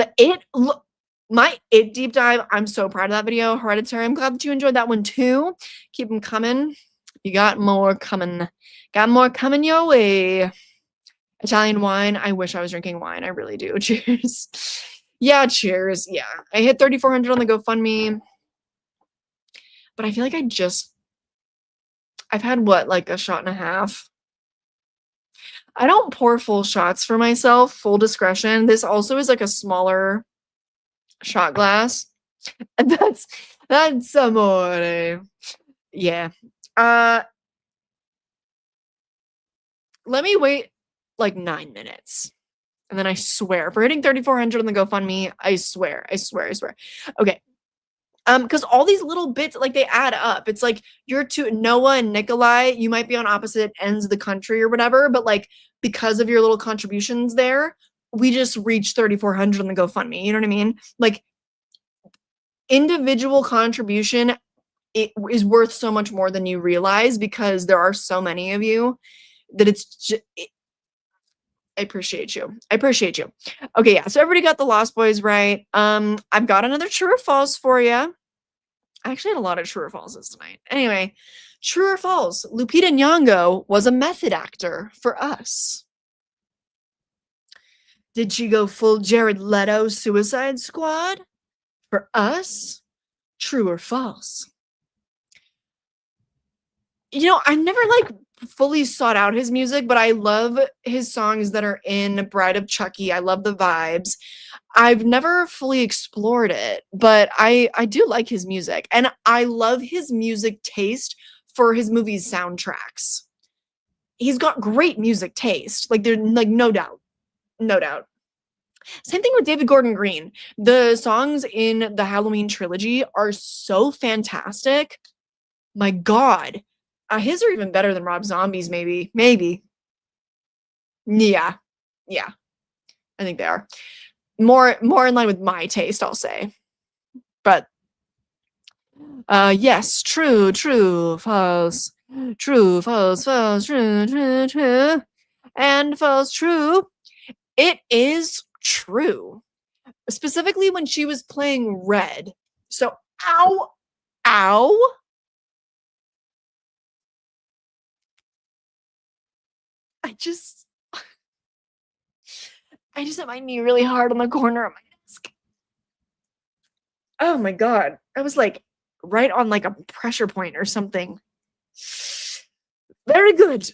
my It deep dive. I'm so proud of that video. Hereditary. I'm glad that you enjoyed that one too. Keep them coming. You got more coming. Got more coming your way. Italian wine. I wish I was drinking wine. I really do. Cheers. Yeah, cheers. Yeah. I hit 3,400 on the GoFundMe. But I feel like I've had what, like a shot and a half? I don't pour full shots for myself, full discretion. This also is like a smaller shot glass. That's amore. Yeah. Let me wait like 9 minutes. And then I swear, for hitting 3,400 on the GoFundMe, I swear. Okay. Because all these little bits, like they add up. It's like you're two, Noah and Nikolai, you might be on opposite ends of the country or whatever, but like because of your little contributions there, we just reached 3,400 on the GoFundMe. You know what I mean? Like individual contribution, it is worth so much more than you realize because there are so many of you that it's just, I appreciate you. Okay, yeah. So everybody got the Lost Boys right. I've got another true or false for you. I actually had a lot of true or falses tonight. Anyway, true or false? Lupita Nyong'o was a method actor for Us. Did she go full Jared Leto Suicide Squad for Us? True or false? I never like fully sought out his music, but I love his songs that are in Bride of Chucky. I love the vibes. I've never fully explored it, but I do like his music, and I love his music taste for his movies soundtracks. He's got great music taste. Like there's like no doubt. No doubt. Same thing with David Gordon Green. The songs in the Halloween trilogy are so fantastic. My god. His are even better than Rob Zombie's, maybe. Maybe. Yeah. Yeah. I think they are. More in line with my taste, I'll say. But yes, true, false. True, false, true. And false, true. It is true. Specifically when she was playing Red. So, ow. I just hit my knee really hard on the corner of my desk. Oh my god. I was like right on like a pressure point or something. Very good.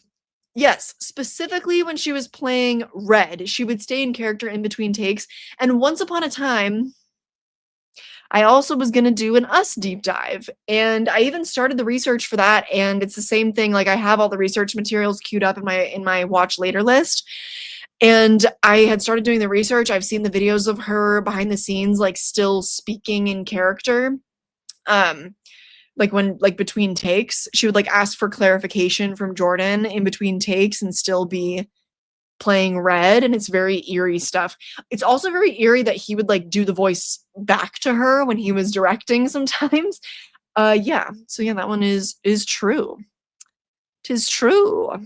Yes, specifically when she was playing Red, she would stay in character in between takes. And once upon a time, I also was going to do an Us deep dive. And I even started the research for that. And it's the same thing. Like I have all the research materials queued up in my watch later list. And I had started doing the research. I've seen the videos of her behind the scenes, like still speaking in character. Like when like between takes, she would like ask for clarification from Jordan in between takes and still be playing Red, and it's very eerie stuff. It's also very eerie that he would like do the voice back to her when he was directing sometimes. Yeah. So yeah, that one is true. Tis true.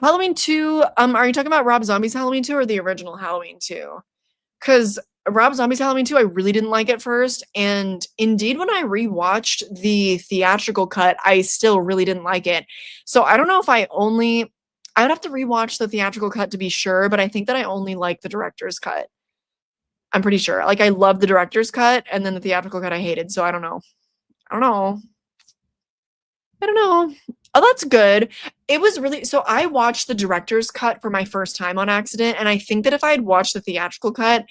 Halloween 2, are you talking about Rob Zombie's Halloween 2 or the original Halloween 2? Because Rob Zombie's Halloween 2, I really didn't like at first, and indeed when I rewatched the theatrical cut, I still really didn't like it. So I don't know if I would have to rewatch the theatrical cut to be sure, but I think that I only like the director's cut. I'm pretty sure. Like I love the director's cut, and then the theatrical cut I hated, so I don't know. I don't know. Oh, that's good. It was really so I watched the director's cut for my first time on accident, and I think that if I had watched the theatrical cut,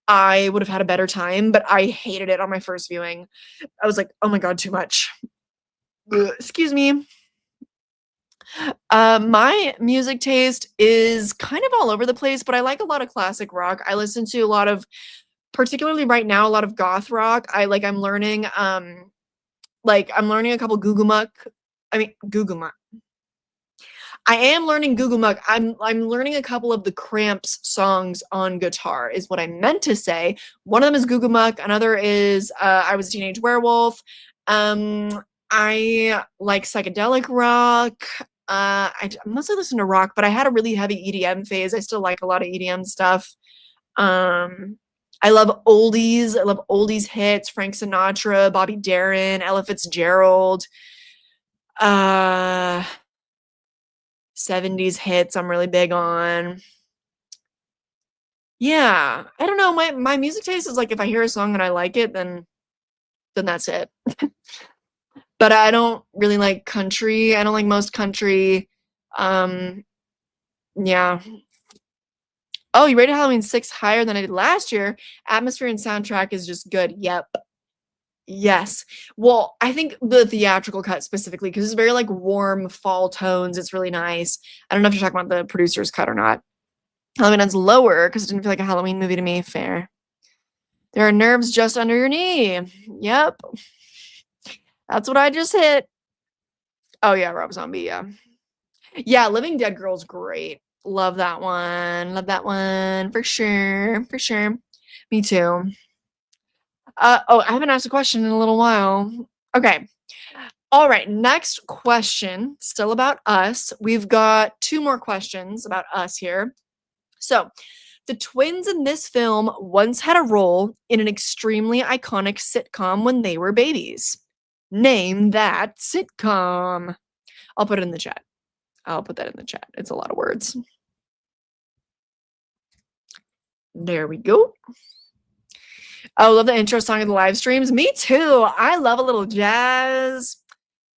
I would have had a better time, but I hated it on my first viewing. I was like, "Oh my god, too much." Ugh, excuse me. My music taste is kind of all over the place, but I like a lot of classic rock. I listen to a lot of, particularly right now, a lot of goth rock. I'm learning, I'm learning a couple Google Muck. I am learning Google Muck. I'm learning a couple of the Cramps songs on guitar is what I meant to say. One of them is Google Muck. Another is I Was a Teenage Werewolf. I like psychedelic rock. I mostly listen to rock, but I had a really heavy EDM phase. I still like a lot of EDM stuff. I love oldies. I love oldies hits. Frank Sinatra, Bobby Darin, Ella Fitzgerald. 70s hits I'm really big on. Yeah, I don't know, my music taste is like if I hear a song and I like it, then that's it. But I don't really like country. I don't like most country. Um, yeah. Oh, you rated Halloween 6 higher than I did last year. Atmosphere and soundtrack is just good. Yep. Yes. Well, I think the theatrical cut specifically, because it's very like warm fall tones. It's really nice. I don't know if you're talking about the producer's cut or not. Halloween Ends lower because it didn't feel like a Halloween movie to me. Fair. There are nerves just under your knee. Yep. That's what I just hit. Oh yeah, Rob Zombie, yeah. Yeah, Living Dead Girl's great. Love that one. Love that one. For sure. For sure. Me too. Oh, I haven't asked a question in a little while. Okay. All right. Next question, still about us. We've got 2 more questions about us here. So, the twins in this film once had a role in an extremely iconic sitcom when they were babies. Name that sitcom. I'll put it in the chat. I'll put that in the chat. It's a lot of words. There we go. Oh, love the intro song of the live streams. Me too. I love a little jazz.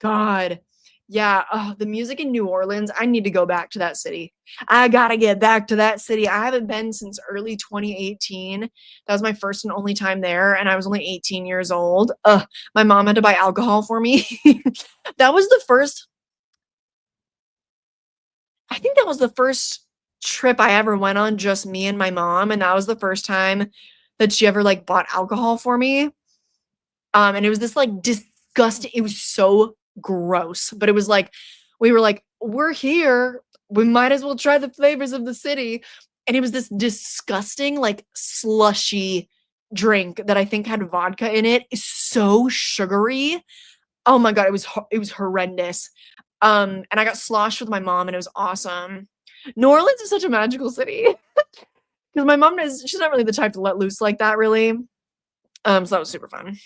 God. Yeah. Oh, the music in New Orleans. I need to go back to that city. I gotta get back to that city. I haven't been since early 2018. That was my first and only time there, and I was only 18 years old. My mom had to buy alcohol for me. That was the first, I think that was the first trip I ever went on, just me and my mom, and that was the first time that she ever like bought alcohol for me. And it was this like disgusting, it was so gross, but it was like we were like, we're here, we might as well try the flavors of the city. And it was this disgusting, like slushy drink that I think had vodka in it. It's so sugary. Oh my god, it was horrendous. And I got sloshed with my mom and it was awesome. New Orleans is such a magical city. Because my mom she's not really the type to let loose like that, really. So that was super fun.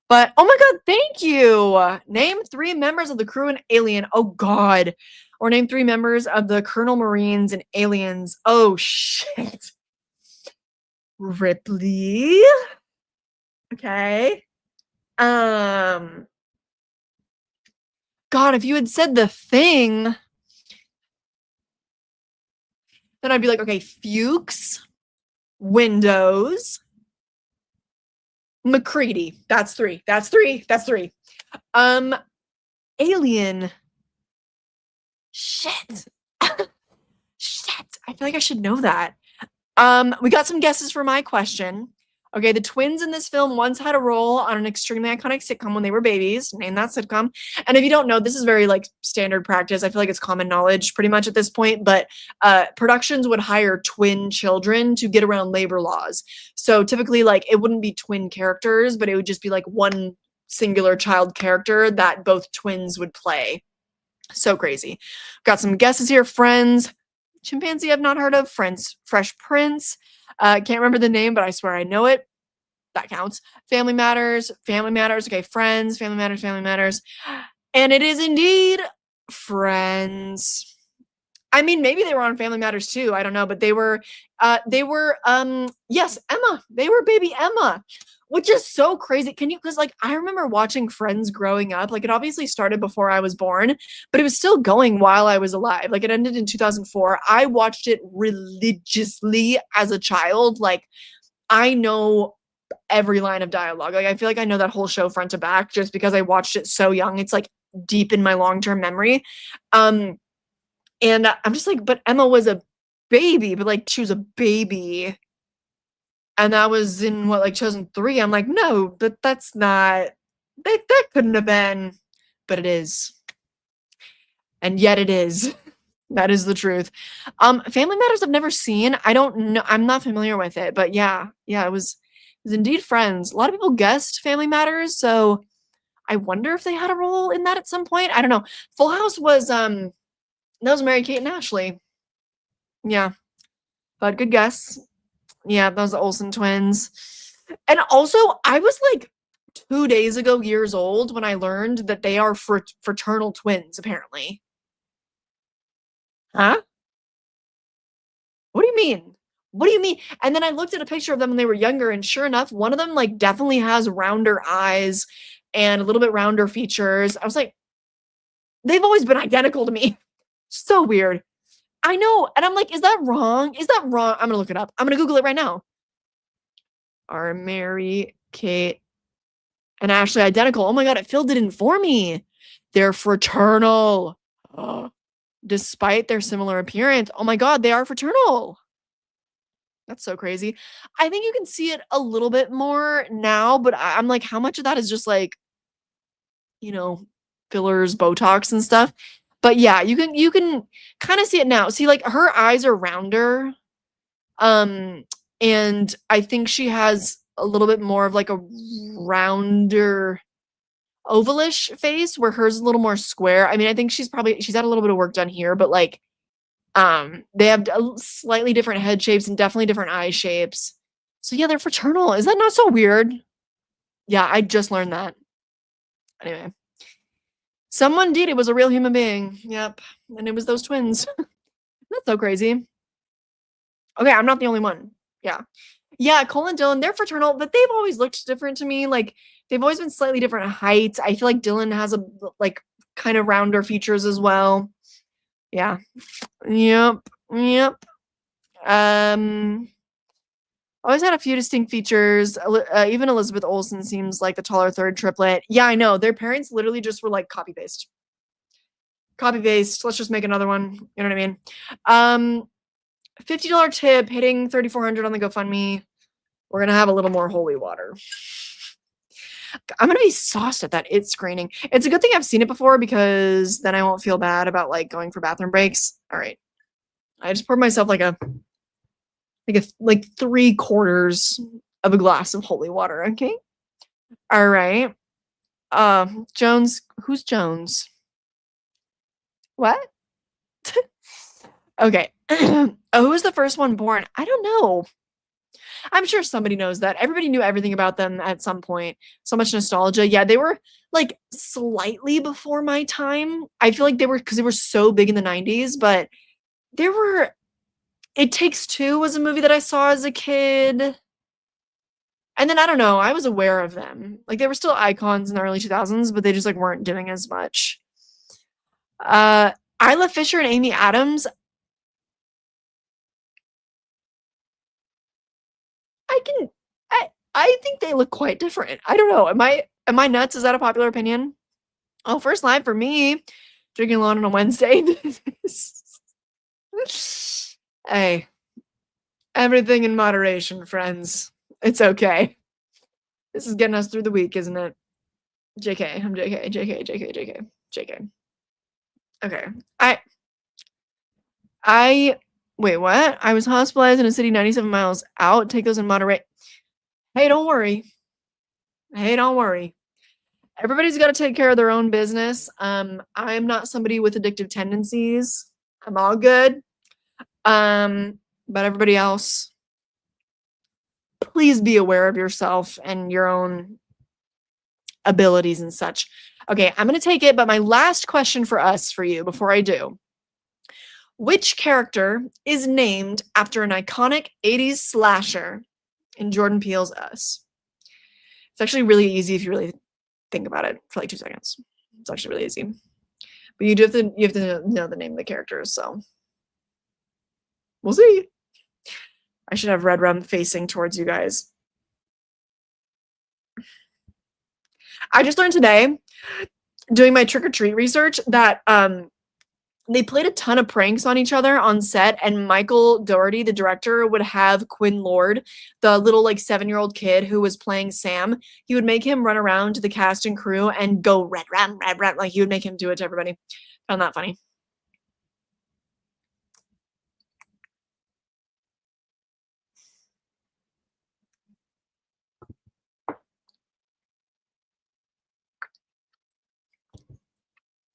But oh my god, thank you. Name 3 members of the crew in Alien. Oh god. Or name 3 members of the Colonel Marines in Aliens. Oh shit. Ripley. Okay. God, if you had said The Thing, then I'd be like, okay, Fuchs, Windows, McCready. That's 3. That's 3. That's 3. Alien. Shit. Shit. I feel like I should know that. We got some guesses for my question. Okay, the twins in this film once had a role on an extremely iconic sitcom when they were babies. Name that sitcom. And if you don't know, this is very like standard practice. I feel like it's common knowledge pretty much at this point, but productions would hire twin children to get around labor laws. So typically like it wouldn't be twin characters, but it would just be like one singular child character that both twins would play. So crazy. Got some guesses here. Friends. Chimpanzee I've not heard of. Friends. Fresh Prince. Can't remember the name, but I swear I know it. That counts. Family Matters. Family Matters. Okay, Friends. Family Matters. Family Matters. And it is indeed Friends. I mean, maybe they were on Family Matters too. I don't know, but they were yes, Emma. They were baby Emma. which is so crazy. Because like I remember watching Friends growing up. Like it obviously started before I was born, but it was still going while I was alive. Like it ended in 2004. I watched it religiously as a child. Like I know every line of dialogue. Like I feel like I know that whole show front to back just because I watched it so young. It's like deep in my long-term memory. Um and I'm just like, but Emma was a baby, but like she was a baby. And that was in what, like 2003. I'm like, no, but that's not that couldn't have been, but it is. And yet it is. That is the truth. Family Matters I've never seen. I don't know. I'm not familiar with it, but yeah. Yeah, it was indeed Friends. A lot of people guessed Family Matters, so I wonder if they had a role in that at some point. I don't know. Full House was that was Mary Kate and Ashley. Yeah. But good guess. Yeah, those Olsen twins. And also, I was like 2 days ago years old when I learned that they are fraternal twins, apparently. Huh? What do you mean? What do you mean? And then I looked at a picture of them when they were younger, and sure enough, one of them like definitely has rounder eyes and a little bit rounder features. I was like, they've always been identical to me. So weird. I know. And I'm like, is that wrong? Is that wrong? I'm gonna look it up. I'm gonna Google it right now. Are Mary, Kate, and Ashley identical? Oh my god, Phil did inform me. They're fraternal. Oh, despite their similar appearance. Oh my god, they are fraternal. That's so crazy. I think you can see it a little bit more now, but I'm like, how much of that is just like, you know, fillers, Botox and stuff? But yeah, you can kind of see it now. See, like her eyes are rounder. Um, and I think she has a little bit more of like a rounder ovalish face where hers is a little more square. I mean, I think she's had a little bit of work done here, but like they have slightly different head shapes and definitely different eye shapes. So yeah, they're fraternal. Is that not so weird? Yeah, I just learned that. Anyway, someone did. It was a real human being. Yep, and it was those twins. That's so crazy. Okay, I'm not the only one. Yeah. Yeah, Cole and Dylan, they're fraternal, but they've always looked different to me. Like they've always been slightly different heights. I feel like Dylan has a like kind of rounder features as well. Yeah. Yep. Yep. Um always had a few distinct features. Even Elizabeth Olsen seems like the taller third triplet. Yeah, I know. Their parents literally just were like copy paste. Copy paste. Let's just make another one. You know what I mean? $50 tip hitting 3,400 on the GoFundMe. We're gonna have a little more holy water. I'm gonna be sauced at that It screening. It's a good thing I've seen it before because then I won't feel bad about like going for bathroom breaks. All right, I just poured myself like 3/4 of a glass of holy water. Okay. All right. Jones. Who's Jones? What? Okay. Oh, who was the first one born? I don't know. I'm sure somebody knows that. Everybody knew everything about them at some point. So much nostalgia. Yeah, they were like slightly before my time. I feel like they were because they were so big in the 90s, but there were It Takes Two was a movie that I saw as a kid. And then I don't know, I was aware of them. Like they were still icons in the early 2000s, but they just like weren't doing as much. Isla Fisher and Amy Adams. I can I think they look quite different. I don't know. Am I nuts? Is that a popular opinion? Oh, first line for me. Drinking alone on a Wednesday. Hey, everything in moderation, friends. It's okay. This is getting us through the week, isn't it? JK. I'm JK. JK. JK. JK. JK. Okay. I wait, what? I was hospitalized in a city 97 miles out. Take those in moderate. Hey, don't worry. Hey, don't worry. Everybody's got to take care of their own business. I'm not somebody with addictive tendencies. I'm all good. But everybody else, please be aware of yourself and your own abilities and such. Okay, I'm going to take it, but my last question for you before I do. Which character is named after an iconic 80s slasher in Jordan Peele's Us? It's actually really easy if you really think about it for like 2 seconds. It's actually really easy. But you have to know the name of the characters, so we'll see. I should have red rum facing towards you guys. I just learned today, doing my trick-or-treat research, that they played a ton of pranks on each other on set, and Michael Dougherty, the director, would have Quinn Lord, the little like 7-year-old kid who was playing Sam, he would make him run around to the cast and crew and go red ram, like he would make him do it to everybody. Found that funny.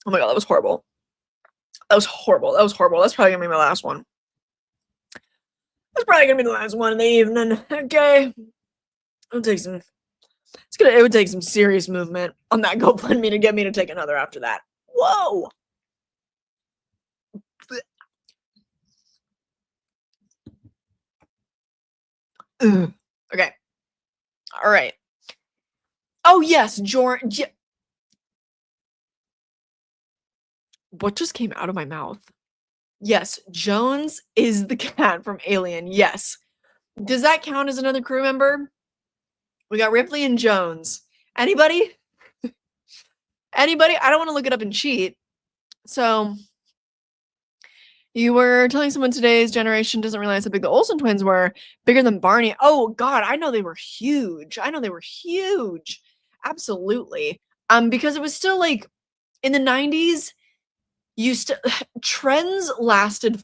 Oh my god, that was horrible. That was horrible. That was horrible. That's probably gonna be my last one. That's probably gonna be the last one in the evening. Okay. It'll take some. It would take some serious movement on that GoFundMe to get me to take another after that. Whoa. Ugh. Okay. All right. Oh yes, Jordan. What just came out of my mouth? Yes, Jones is the cat from Alien. Yes. Does that count as another crew member? We got Ripley and Jones. Anybody? Anybody? I don't want to look it up and cheat. So, you were telling someone today's generation doesn't realize how big the Olsen twins were. Bigger than Barney. Oh, God, I know they were huge. I know they were huge. Absolutely. Because it was still like in the 90s, trends lasted,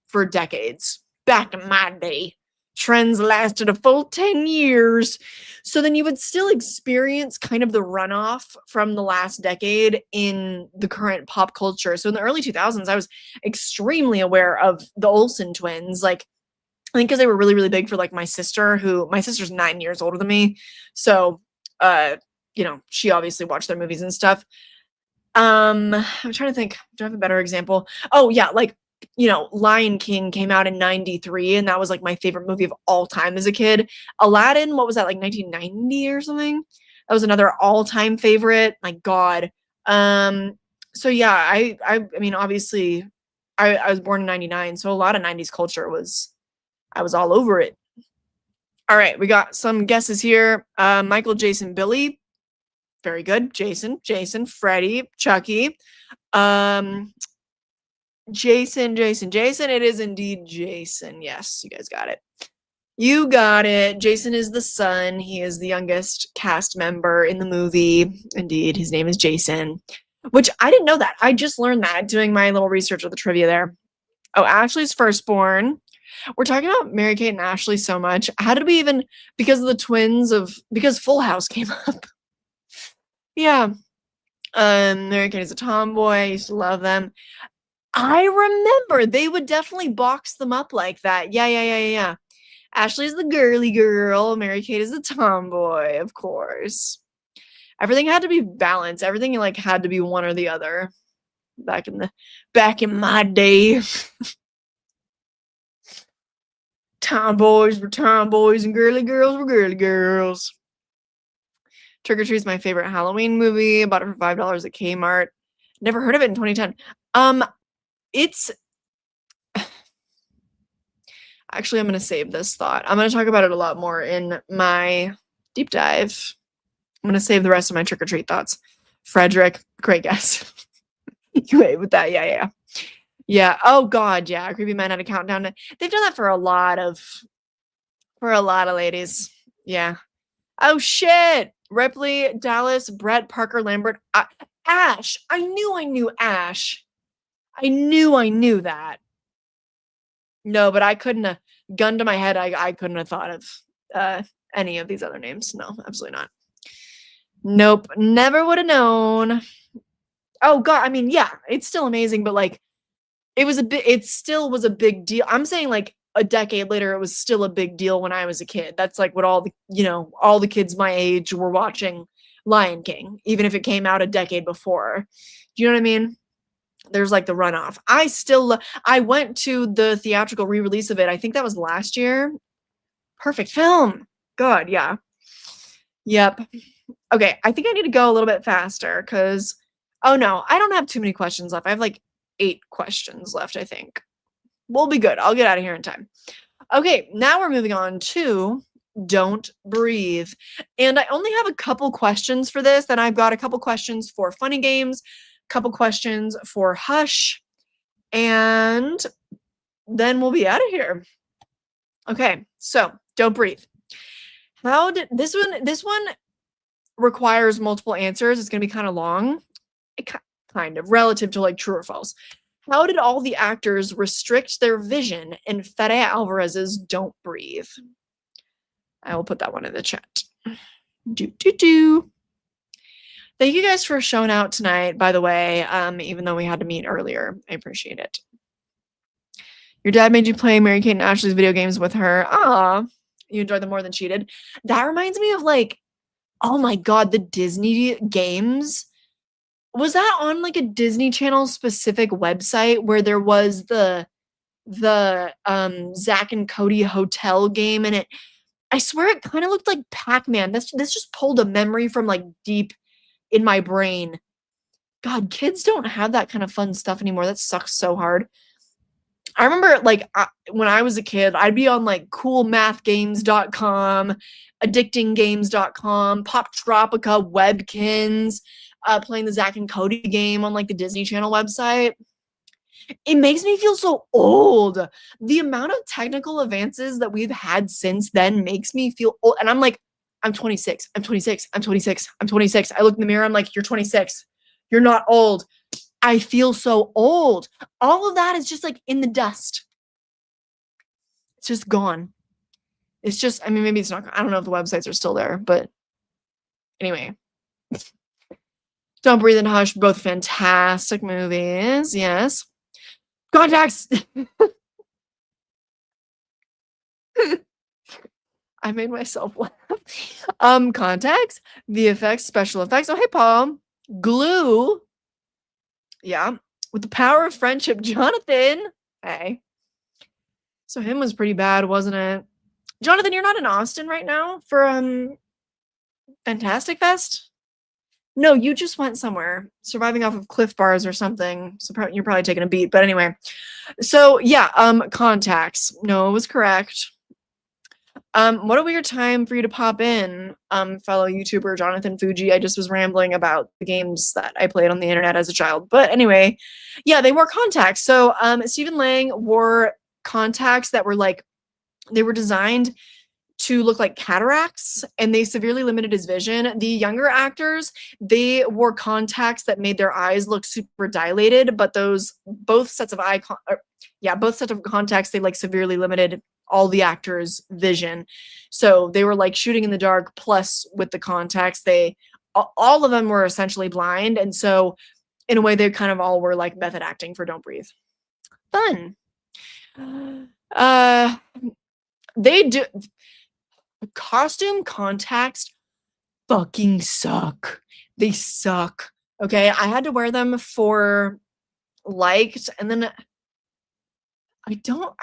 for decades. Back in my day, trends lasted a full 10 years. So then you would still experience kind of the runoff from the last decade in the current pop culture. So in the early 2000s, I was extremely aware of the Olsen twins. Like, I think because they were really, really big for like my sister's 9 years older than me. So, she obviously watched their movies and stuff. I'm trying to think, do I have a better example? Oh yeah, like, Lion King came out in 93, and that was like my favorite movie of all time as a kid. Aladdin, what was that, like 1990 or something? That was another all-time favorite. My God. So yeah, I mean, obviously I was born in 99, so a lot of 90s culture I was all over it. All right, we got some guesses here. Michael, Jason, Billy. Very good. Jason, Freddy, Chucky. Jason. It is indeed Jason. Yes, you guys got it. You got it. Jason is the son. He is the youngest cast member in the movie. Indeed, his name is Jason. Which I didn't know that. I just learned that doing my little research of the trivia there. Oh, Ashley's firstborn. We're talking about Mary Kate and Ashley so much. How did we even, because of the twins because Full House came up. Yeah. Mary Kate is a tomboy. I used to love them. I remember they would definitely box them up like that. Yeah. Ashley's the girly girl. Mary Kate is the tomboy, of course. Everything had to be balanced. Everything like had to be one or the other. Back in my day. Tomboys were tomboys and girly girls were girly girls. Trick or Treat is my favorite Halloween movie. Bought it for $5 at Kmart. Never heard of it in 2010. It's actually, I'm going to save this thought. I'm going to talk about it a lot more in my deep dive. I'm going to save the rest of my trick or treat thoughts. Frederick, great guess. You wait with that. Yeah. Oh God. Yeah. Creepy Man had a countdown. They've done that for a lot of ladies. Yeah. Oh shit. Ripley, Dallas, Brett, Parker, Lambert, Ash. I knew Ash. I knew that. No, but I couldn't have, gun to my head, I couldn't have thought of any of these other names. No, absolutely not. Nope, never would have known. Oh God, I mean, yeah, it's still amazing, but like, it still was a big deal. I'm saying like a decade later, it was still a big deal when I was a kid. That's like what all the kids my age were watching Lion King, even if it came out a decade before. Do you know what I mean? There's like the runoff. I went to the theatrical re-release of it. I think that was last year. Perfect film. God, yeah. Yep. Okay, I think I need to go a little bit faster because, oh no, I don't have too many questions left. I have like 8 questions left, I think. We'll be good. I'll get out of here in time. Okay, now we're moving on to Don't Breathe. And I only have a couple questions for this. Then I've got a couple questions for Funny Games, a couple questions for Hush, and then we'll be out of here. Okay, so Don't Breathe. How did this one requires multiple answers. It's going to be kind of long. Kind of relative to like true or false. How did all the actors restrict their vision in Fede Alvarez's Don't Breathe? I will put that one in the chat. Thank you guys for showing out tonight, by the way, even though we had to meet earlier. I appreciate it. Your dad made you play Mary-Kate and Ashley's video games with her. Ah, you enjoyed them more than she did. That reminds me of like, oh my God, the Disney games. Was that on like a Disney Channel specific website where there was the Zack and Cody hotel game, and I swear it kind of looked like Pac-Man. This just pulled a memory from like deep in my brain. God, kids don't have that kind of fun stuff anymore. That sucks so hard. I remember like when I was a kid, I'd be on like coolmathgames.com, addictinggames.com, Poptropica, Webkins, playing the Zack and Cody game on like the Disney Channel website. It makes me feel so old. The amount of technical advances that we've had since then makes me feel old. And I'm like, I'm 26. I'm 26. I'm 26. I'm 26. I look in the mirror. I'm like, you're 26. You're not old. I feel so old. All of that is just like in the dust. It's just gone. It's just, I mean, maybe it's not, I don't know if the websites are still there, but anyway. Don't Breathe and Hush, both fantastic movies. Yes. Contacts. I made myself laugh. Contacts, VFX, special effects. Oh, hey, Paul. Glue. Yeah. With the power of friendship, Jonathan. Hey. So him was pretty bad, wasn't it? Jonathan, you're not in Austin right now for Fantastic Fest? No, you just went somewhere, surviving off of Cliff Bars or something. So you're probably taking a beat, but anyway. So yeah, contacts. No, it was correct. What a weird time for you to pop in, fellow YouTuber Jonathan Fuji. I just was rambling about the games that I played on the internet as a child. But anyway, yeah, they wore contacts. So Stephen Lang wore contacts that were like, they were designed to look like cataracts, and they severely limited his vision. The younger actors, they wore contacts that made their eyes look super dilated, but both sets of contacts, they like severely limited all the actors' vision. So they were like shooting in the dark, plus with the contacts, all of them were essentially blind. And so in a way, they kind of all were like method acting for Don't Breathe. Fun. They do. Costume contacts fucking suck. They suck. Okay, I had to wear them for Liked, and then I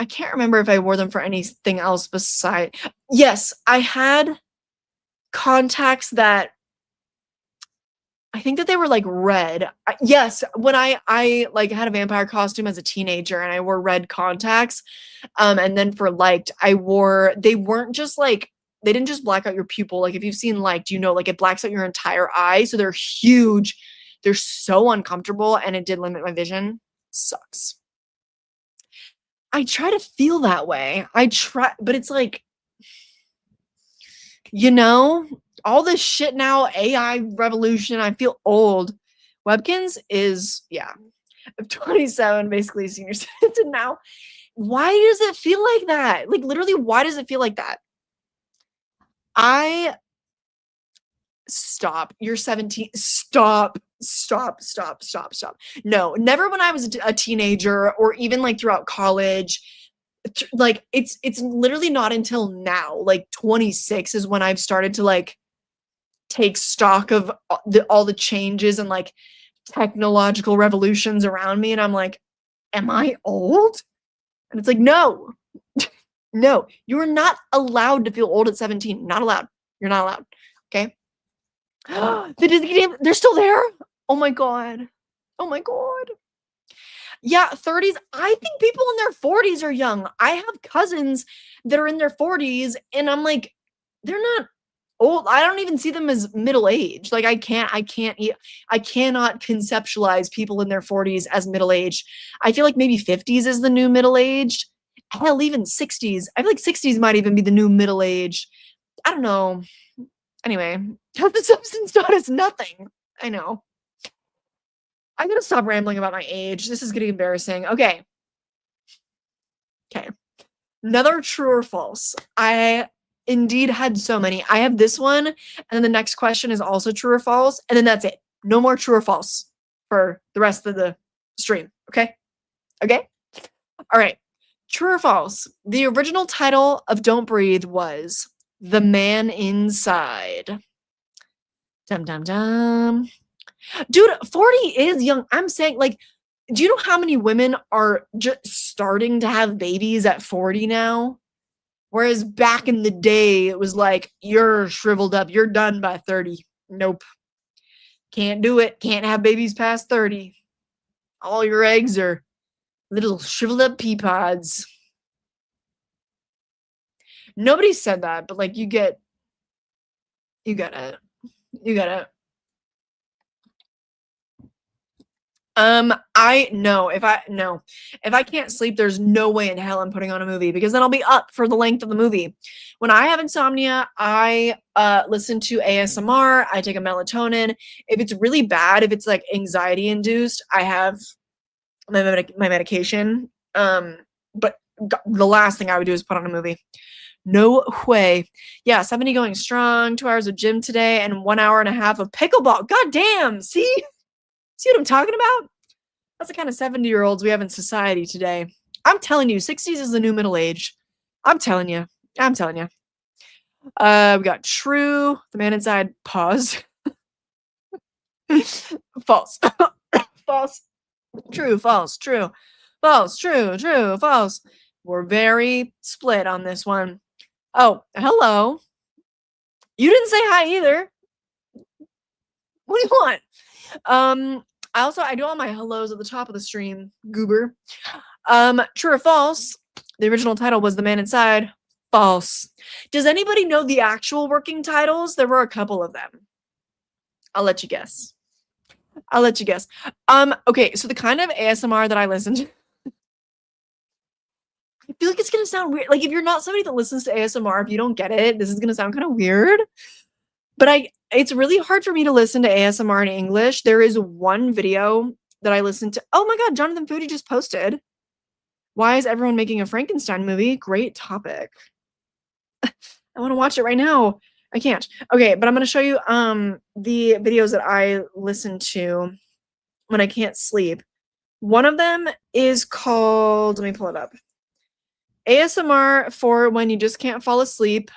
can't remember if I wore them for anything else beside. Yes, I had contacts that I think that they were like red. Yes, when I like had a vampire costume as a teenager and I wore red contacts. And then for Liked, they weren't just like, they didn't just black out your pupil. Like if you've seen Liked, you know, like it blacks out your entire eye. So they're huge. They're so uncomfortable, and it did limit my vision. Sucks. I try to feel that way. But it's like, you know, all this shit now, AI revolution, I feel old. Webkins is, yeah, I'm 27, basically a senior citizen now. Why does it feel like that? Like literally, why does it feel like that? Stop. You're 17. Stop. No, never when I was a teenager or even like throughout college. Like it's literally not until now, like 26 is when I've started to like take stock of all the changes and like technological revolutions around me, and I'm like, am I old? And it's like, no. No, you are not allowed to feel old at 17. Not allowed. You're not allowed. Okay. The Disney game, they're still there? Oh my god. Oh my god. Yeah, 30s. I think people in their 40s are young. I have cousins that are in their 40s, and I'm like, they're not old. I don't even see them as middle aged. Like I cannot conceptualize people in their 40s as middle aged. I feel like maybe 50s is the new middle aged. Hell, even 60s. I feel like 60s might even be the new middle aged. I don't know. Anyway, health and substance status, nothing. I know. I'm gonna stop rambling about my age. This is getting embarrassing. Okay. Okay. Another true or false. I indeed had so many. I have this one, and then the next question is also true or false, and then that's it. No more true or false for the rest of the stream. Okay? Okay? All right. True or false? The original title of Don't Breathe was The Man Inside. Dum dum dum. Dude, 40 is young. I'm saying, like, do you know how many women are just starting to have babies at 40 now? Whereas back in the day, it was like, you're shriveled up, you're done by 30. Nope. Can't do it. Can't have babies past 30. All your eggs are little shriveled up pea pods. Nobody said that, but like, you get it. You get it. I no, if I can't sleep, there's no way in hell I'm putting on a movie because then I'll be up for the length of the movie. When I have insomnia, I listen to ASMR, I take a melatonin. If it's really bad, if it's like anxiety induced, I have my medication. But the last thing I would do is put on a movie. No way. Yeah, 70 going strong, 2 hours of gym today, and 1 hour and a half of pickleball. God damn. See? See what I'm talking about? That's the kind of 70-year-olds we have in society today. I'm telling you, 60s is the new middle age. I'm telling you. I'm telling you. We got true. The man inside. Pause. False. False. True. False. True. False. True. True. False. We're very split on this one. Oh, hello. You didn't say hi either. What do you want? I do all my hellos at the top of the stream, goober. True or false? The original title was The Man Inside. False. Does anybody know the actual working titles? There were a couple of them. I'll let you guess. Okay, so the kind of ASMR that I listen to, I feel like it's gonna sound weird. Like, if you're not somebody that listens to ASMR, if you don't get it, this is gonna sound kind of weird. But it's really hard for me to listen to ASMR in English. There is one video that I listened to. Oh my god, Jonathan Foodie just posted. Why is everyone making a Frankenstein movie? Great topic. I want to watch it right now. I can't. Okay, but I'm going to show you the videos that I listen to when I can't sleep. One of them is called, let me pull it up. ASMR for when you just can't fall asleep.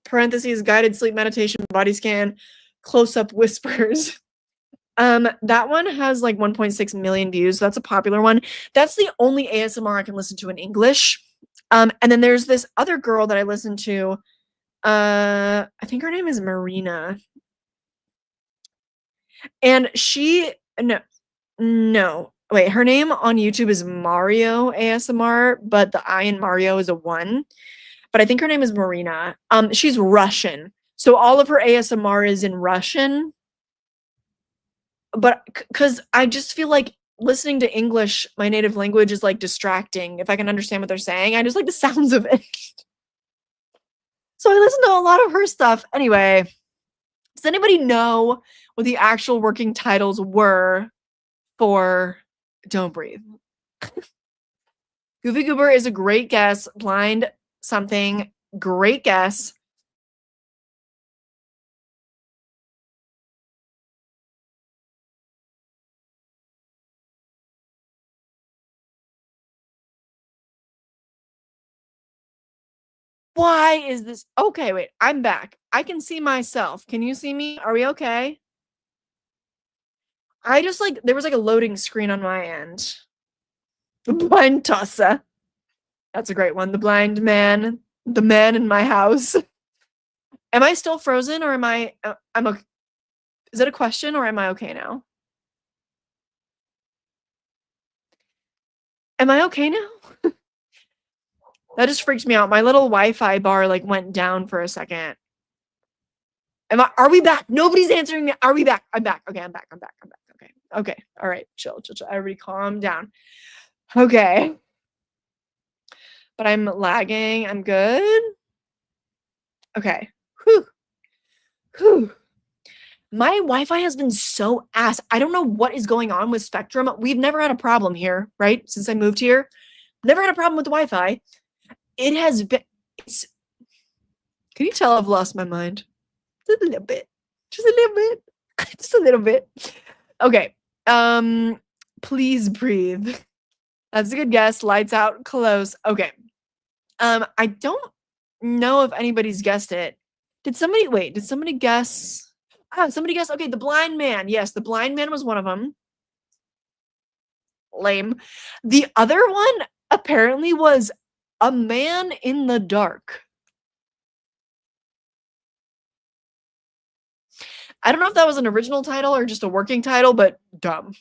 Parentheses, guided sleep meditation, body scan, close-up whispers. That one has like 1.6 million views. So that's a popular one. That's the only ASMR I can listen to in English. And then there's this other girl that I listen to. I think her name is Marina. And no. Wait, her name on YouTube is Mario ASMR, but the I in Mario is a 1. But I think her name is Marina. She's Russian. So all of her ASMR is in Russian. But because I just feel like listening to English, my native language, is like distracting. If I can understand what they're saying, I just like the sounds of it. So I listen to a lot of her stuff. Anyway, does anybody know what the actual working titles were for Don't Breathe? Goofy Goober is a great guess. Blind something. Great guess. Why is this? Okay, wait. I'm back. I can see myself. Can you see me? Are we okay? I just like, there was like a loading screen on my end. Blind Tossa. That's a great one. The blind man. The man in my house. Am I still frozen or am I? I'm okay. Is it a question or am I okay now? Am I okay now? That just freaked me out. My little Wi-Fi bar like went down for a second. Are we back? Nobody's answering me. Are we back? I'm back. Okay, I'm back. I'm back. I'm back. Okay. Okay. All right. Chill. Everybody calm down. Okay. But I'm lagging. I'm good. Okay. Whew. Whew. My Wi-Fi has been so ass. I don't know what is going on with Spectrum. We've never had a problem here, right? Since I moved here. Never had a problem with the Wi-Fi. It has been. Can you tell I've lost my mind? Just a little bit. Just a little bit. Just a little bit. Okay. Please breathe. That's a good guess. Lights out, close. Okay. I don't know if anybody's guessed it. Did somebody guess? Somebody guessed. Okay, The Blind Man. Yes, The Blind Man was one of them. Lame. The other one apparently was A Man in the Dark. I don't know if that was an original title or just a working title, but dumb.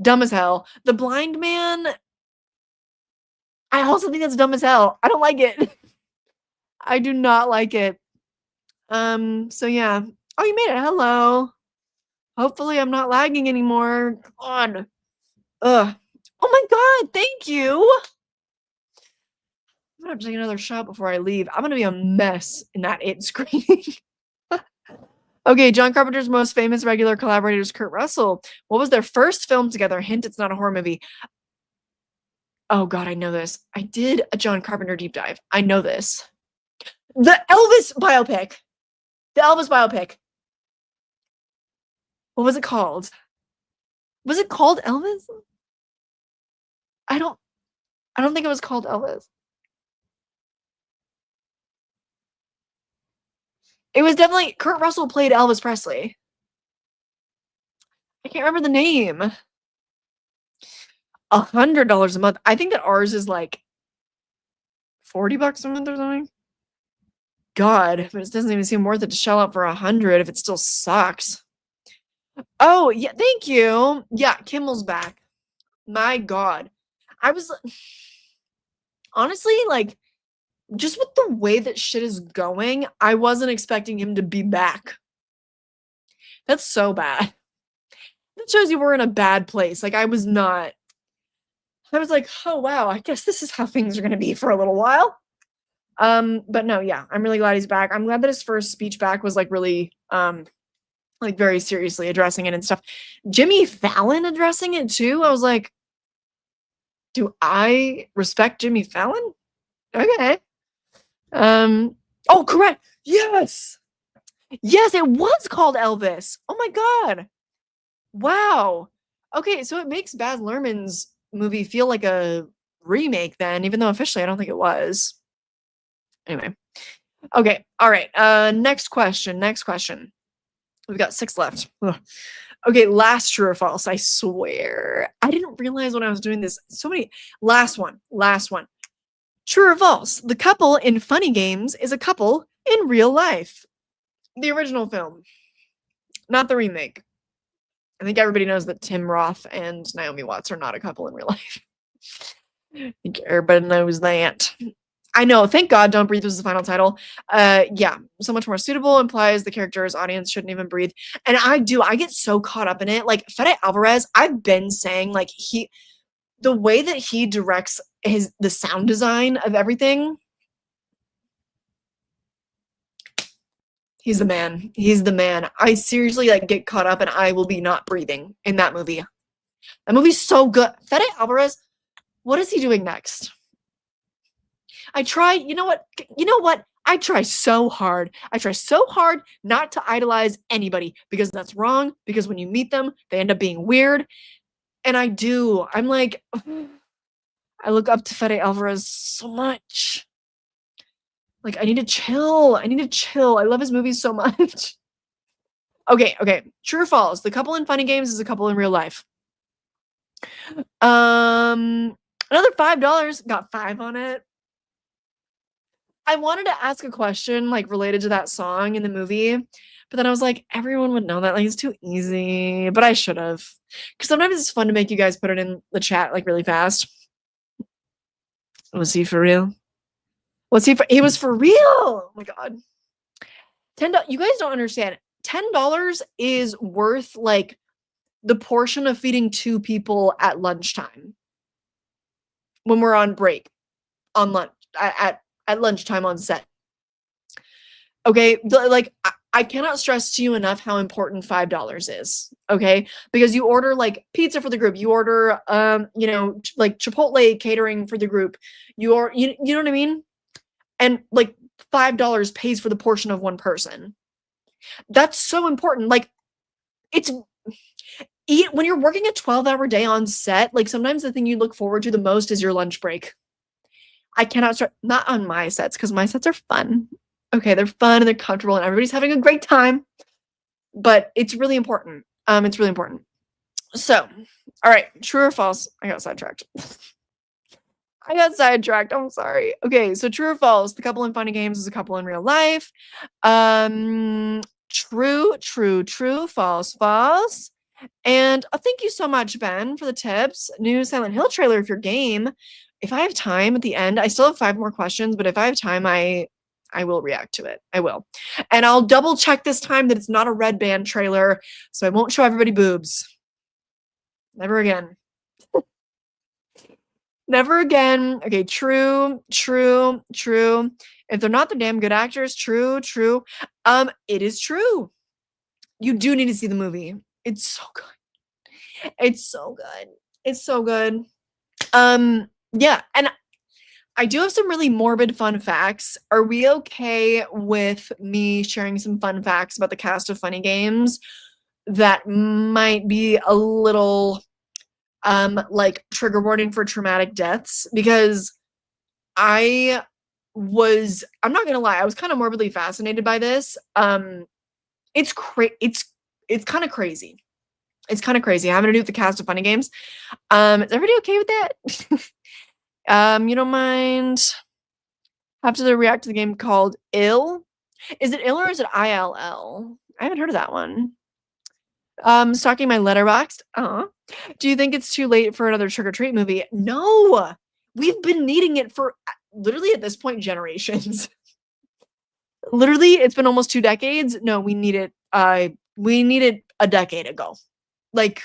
Dumb as hell. The Blind Man, I also think that's dumb as hell. I don't like it. I do not like it. So yeah. Oh, you made it. Hello. Hopefully I'm not lagging anymore. God. Ugh. Oh my god, thank you. I'm gonna have to take another shot before I leave. I'm gonna be a mess in that it screen. Okay, John Carpenter's most famous regular collaborator is Kurt Russell. What was their first film together? Hint, it's not a horror movie. Oh god, I know this. I did a John Carpenter deep dive. I know this. The Elvis biopic. The Elvis biopic. What was it called? Was it called Elvis? I don't think it was called Elvis. It was definitely Kurt Russell played Elvis Presley. I can't remember the name. $100 a month. I think that ours is like $40 a month or something. God, but it doesn't even seem worth it to shell out for 100 if it still sucks. Oh, yeah, thank you. Yeah, Kimmel's back. My God. I was honestly like, just with the way that shit is going, I wasn't expecting him to be back. That's so bad. That shows you we're in a bad place. Like, I was not. I was like, oh wow, I guess this is how things are gonna be for a little while. But no, yeah, I'm really glad he's back. I'm glad that his first speech back was like really like very seriously addressing it and stuff. Jimmy Fallon addressing it too. I was like, do I respect Jimmy Fallon? Okay. Oh, correct. Yes. Yes, it was called Elvis. Oh my god. Wow. Okay, so it makes Baz Luhrmann's movie feel like a remake then, even though officially I don't think it was. Anyway. Okay, all right. Next question. We've got 6 left. Ugh. Okay, last true or false. I swear. I didn't realize when I was doing this. So many. Last one. True or false? The couple in Funny Games is a couple in real life. The original film, not the remake. I think everybody knows that Tim Roth and Naomi Watts are not a couple in real life. I think everybody knows that. I know. Thank God Don't Breathe was the final title. Yeah, so much more suitable, implies the character's audience shouldn't even breathe. And I get so caught up in it. Like Fede Alvarez, I've been saying like the way that he directs the sound design of everything. He's the man. He's the man. I seriously like get caught up and I will be not breathing in that movie. That movie's so good. Fede Alvarez, what is he doing next? I try, you know what? I try so hard. Not to idolize anybody because that's wrong. Because when you meet them, they end up being weird. And I do. I'm like, I look up to Fede Alvarez so much. Like, I need to chill. I love his movies so much. Okay. True or false? The couple in Funny Games is a couple in real life. Another $5. Got 5 on it. I wanted to ask a question like related to that song in the movie, but then I was like, everyone would know that. Like, it's too easy. But I should have. Because sometimes it's fun to make you guys put it in the chat like really fast. Was he for real? He was for real. Oh my god. $10. You guys don't understand. $10 is worth like the portion of feeding 2 people at lunchtime. When we're on break, on lunch, at lunchtime on set. Okay, like I cannot stress to you enough how important $5 is. Okay, because you order like pizza for the group, you order you know, like Chipotle catering for the group, you know what I mean, and like $5 pays for the portion of one person. That's so important. Like it's when you're working a 12-hour day on set, like sometimes the thing you look forward to the most is your lunch break. I cannot start, not on my sets, because my sets are fun. Okay, they're fun and they're comfortable and everybody's having a great time. But it's really important. It's really important. So, all right, true or false? I got sidetracked. I'm sorry. Okay, so true or false? The couple in Funny Games is a couple in real life. True, false. And thank you so much, Ben, for the tips. New Silent Hill trailer if you're game. If I have time at the end, I still have 5 more questions, but if I have time, I will react to it. I will. And I'll double check this time that it's not a red band trailer, so I won't show everybody boobs. Never again. Never again. Okay, true. If they're not the damn good actors, true. It is true. You do need to see the movie. It's so good. It's so good. Yeah, and I do have some really morbid fun facts. Are we okay with me sharing some fun facts about the cast of Funny Games that might be a little like trigger warning for traumatic deaths? Because I'm not gonna lie, I was kind of morbidly fascinated by this. It's kind of crazy. It's kind of crazy. I'm gonna do with the cast of Funny Games. Is everybody okay with that? You don't mind? Have to react to the game called Ill. Is it Ill or is it ILL? I haven't heard of that one. Stalking my Letterboxd. Do you think it's too late for another Trick or Treat movie? No, we've been needing it for literally at this point generations. Literally, it's been almost 2 decades. No, we need it. We needed a decade ago. Like,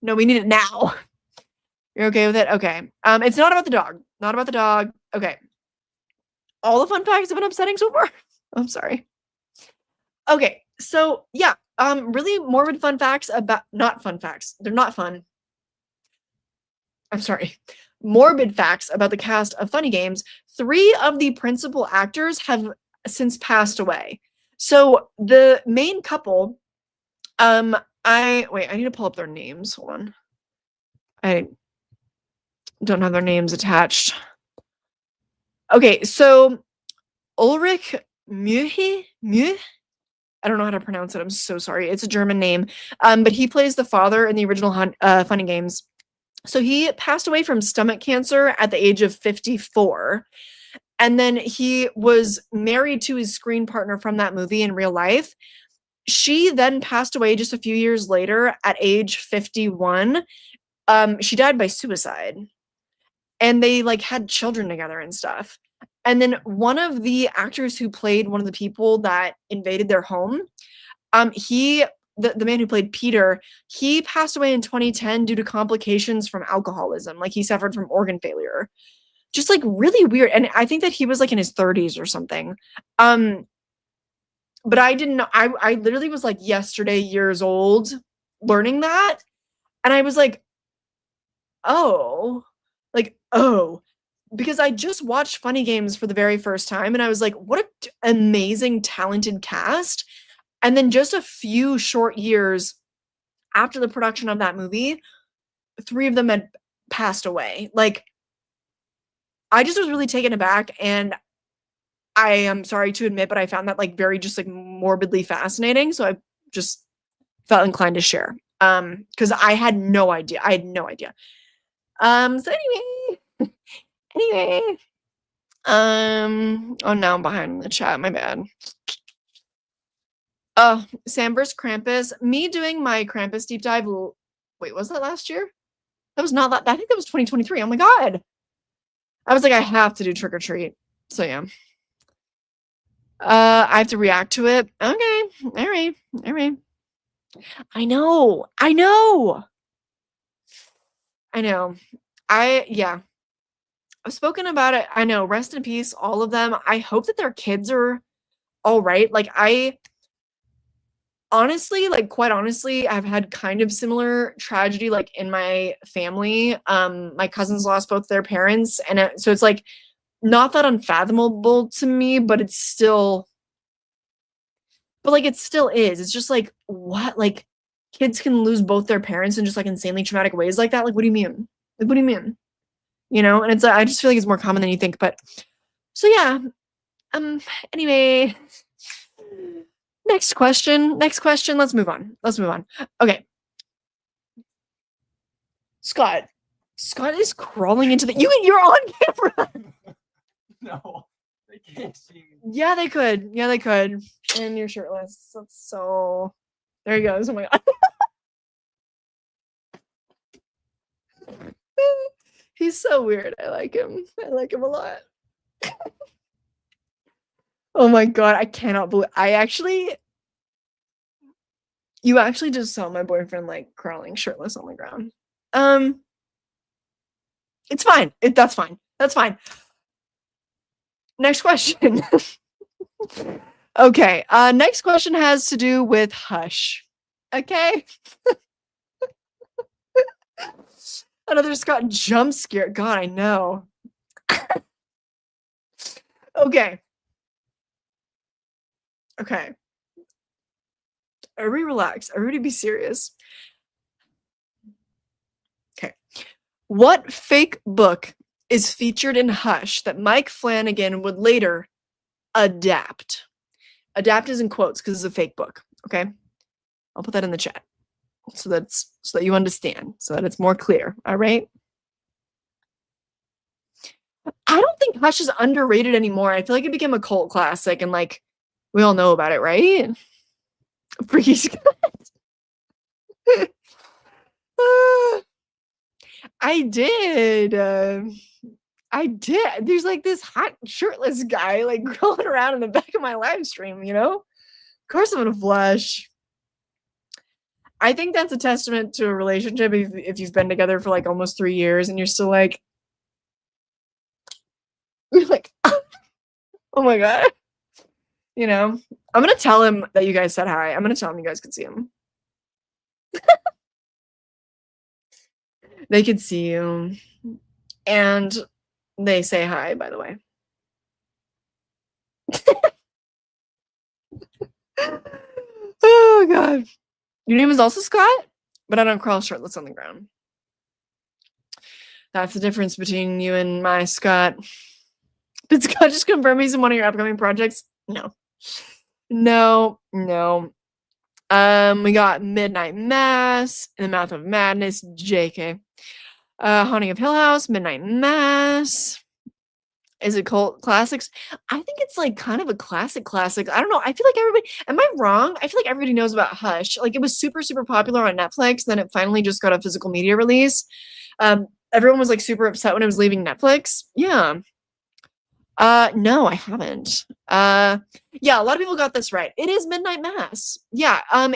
no, we need it now. You're okay with it? Okay. It's not about the dog. Not about the dog. Okay. All the fun facts have been upsetting so far. I'm sorry. Okay, so yeah, really morbid fun facts about not fun facts. They're not fun. I'm sorry. Morbid facts about the cast of Funny Games. 3 of the principal actors have since passed away. So the main couple, I need to pull up their names. Hold on. I don't have their names attached. Okay, so Ulrich Mühe? I don't know how to pronounce it. I'm so sorry. It's a German name. But he plays the father in the original Funny Games. So he passed away from stomach cancer at the age of 54. And then he was married to his screen partner from that movie in real life. She then passed away just a few years later at age 51. She died by suicide. And they like had children together and stuff. And then one of the actors who played one of the people that invaded their home, the man who played Peter, he passed away in 2010 due to complications from alcoholism. Like he suffered from organ failure. Just like really weird. And I think that he was like in his 30s or something. But I didn't know. I literally was like yesterday years old learning that. And I was like, oh, because I just watched Funny Games for the very first time and I was like, what an amazing, talented cast. And then just a few short years after the production of that movie, 3 of them had passed away. Like, I just was really taken aback, and I am sorry to admit, but I found that like very just like morbidly fascinating. So I just felt inclined to share. Because I had no idea. So anyway. Anyway, oh, now I'm behind in the chat. My bad. Sam vs. Krampus. Me doing my Krampus deep dive. Wait, was that last year? That was not that. I think that was 2023. Oh my god. I was like, I have to do Trick or Treat. So yeah. I have to react to it. Okay. All right. All right. I know. I know. I know. Yeah. I've spoken about it. I know. Rest in peace, all of them. I hope that their kids are all right. Like, honestly, like, quite honestly, I've had kind of similar tragedy, like, in my family. My cousins lost both their parents, and so it's like not that unfathomable to me, but it's still, but like, it still is. It's just like, what? Like, kids can lose both their parents in just like insanely traumatic ways like that. Like, what do you mean? Like, what do you mean? You know? And it's, I just feel like it's more common than you think. But so yeah. Anyway, next question. Let's move on. Okay. Scott is crawling into the, you're on camera. No, they can't see me. Yeah, they could. And you're shirtless. That's so, there he goes. Oh my god. He's so weird. I like him a lot. Oh my god, I cannot believe you actually just saw my boyfriend like crawling shirtless on the ground. It's fine. That's fine. Next question. Okay, next question has to do with Hush. Okay. Another Scott jump scare. God, I know. Okay. Everybody relax. Everybody be serious. Okay. What fake book is featured in Hush that Mike Flanagan would later adapt? Adapt is in quotes because it's a fake book. Okay. I'll put that in the chat so that you understand, so that it's more clear. All right. I don't think Hush is underrated anymore. I feel like it became a cult classic, and like we all know about it, right? Freaky Scott. I did. There's like this hot shirtless guy like crawling around in the back of my live stream, you know? Of course I'm gonna flush. I think that's a testament to a relationship if you've been together for like almost 3 years and you're still like, you're like, oh my god. You know? I'm gonna tell him that you guys said hi. I'm gonna tell him you guys could see him. They could see you. And they say hi, by the way. Oh god. Your name is also Scott? But I don't crawl shirtless on the ground. That's the difference between you and my Scott. Did Scott just confirm he's in one of your upcoming projects? No. We got Midnight Mass, In the Mouth of Madness, JK. Haunting of Hill House, Midnight Mass. Is it cult classics? I think it's like kind of a classic. I don't know. I feel like everybody, am I wrong? I feel like everybody knows about Hush. Like it was super, super popular on Netflix. Then it finally just got a physical media release. Everyone was like super upset when it was leaving Netflix. Yeah. No, I haven't. Yeah, a lot of people got this right. It is Midnight Mass. Yeah. I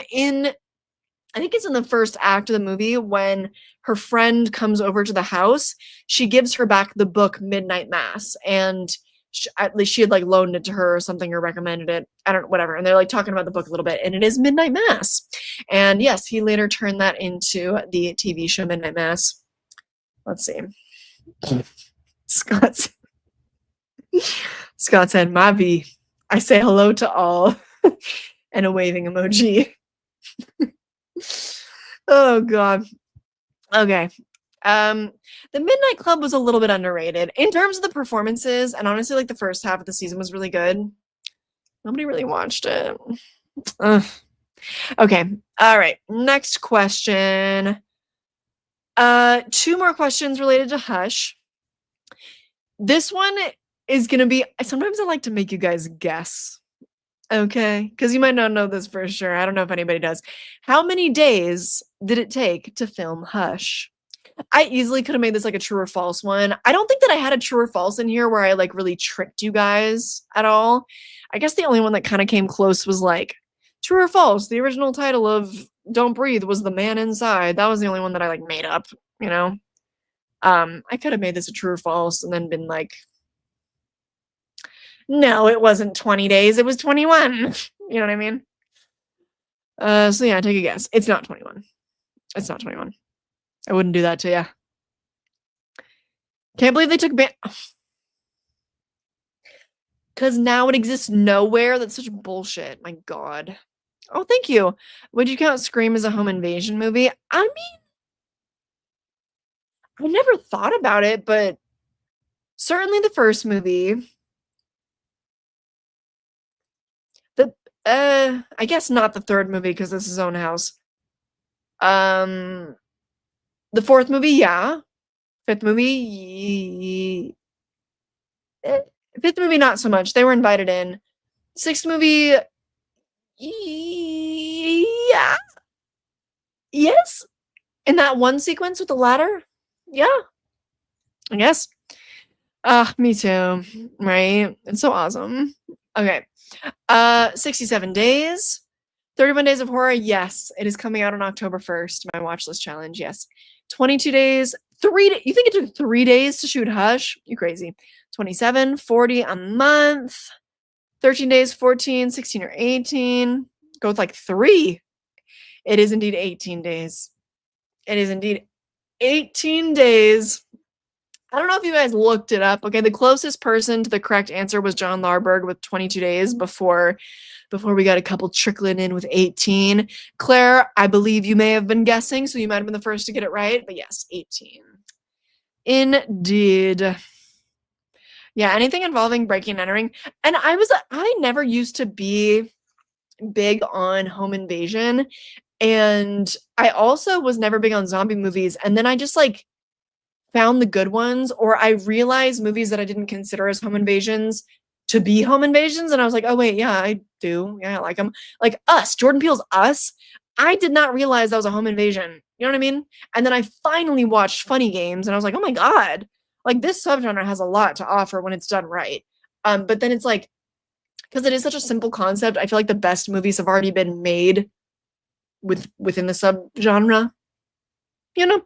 think it's in the first act of the movie when her friend comes over to the house. She gives her back the book Midnight Mass, and at least she had like loaned it to her or something or recommended it. I don't know, whatever. And they're like talking about the book a little bit, and it is Midnight Mass. And yes, he later turned that into the TV show Midnight Mass. Let's see. Scott said, "Mavi, I say hello to all," and a waving emoji. Oh god. Okay. The Midnight Club was a little bit underrated in terms of the performances, and honestly, like the first half of the season was really good. Nobody really watched it. Ugh. Okay. All right. Next question. 2 more questions related to Hush. This one is gonna be. Sometimes I like to make you guys guess. Okay, because you might not know this for sure. I don't know if anybody does. How many days did it take to film Hush? I easily could have made this like a true or false one. I don't think that I had a true or false in here where I like really tricked you guys at all. I guess the only one that kind of came close was like true or false. The original title of Don't Breathe was The Man Inside. That was the only one that I like made up, you know. I could have made this a true or false and then been like, no, it wasn't 20 days, it was 21. You know what I mean? So yeah, take a guess. It's not 21. It's not 21. I wouldn't do that to you. Can't believe they took because now it exists nowhere. That's such bullshit. My God. Oh, thank you. Would you count Scream as a home invasion movie? I mean, I never thought about it, but certainly the first movie. I guess not the third movie because this is his own house. The fourth movie, yeah. Fifth movie, fifth movie, not so much. They were invited in. Sixth movie, yeah. Yes. In that one sequence with the ladder, yeah. I guess. Me too. Right? It's so awesome. Okay. 67 days. 31 Days of Horror, yes. It is coming out on October 1st. My watch list challenge, yes. 22 days. You think it took 3 days to shoot Hush? You crazy. 27, 40 a month. 13 days, 14, 16, or 18. Go with like 3. It is indeed 18 days. It is indeed 18 days. I don't know if you guys looked it up. Okay, the closest person to the correct answer was John Larberg with 22 days before we got a couple trickling in with 18. Claire, I believe you may have been guessing, so you might have been the first to get it right, but yes, 18. Indeed. Yeah, anything involving breaking and entering. And I never used to be big on home invasion, and I also was never big on zombie movies, and then I just like found the good ones, or I realized movies that I didn't consider as home invasions to be home invasions, and I was like, oh wait, yeah, I do. Yeah, I like them. Like Us, Jordan Peele's Us. I did not realize that was a home invasion. You know what I mean? And then I finally watched Funny Games, and I was like, oh my God, like this subgenre has a lot to offer when it's done right. But then it's like, because it is such a simple concept, I feel like the best movies have already been made within the subgenre. You know?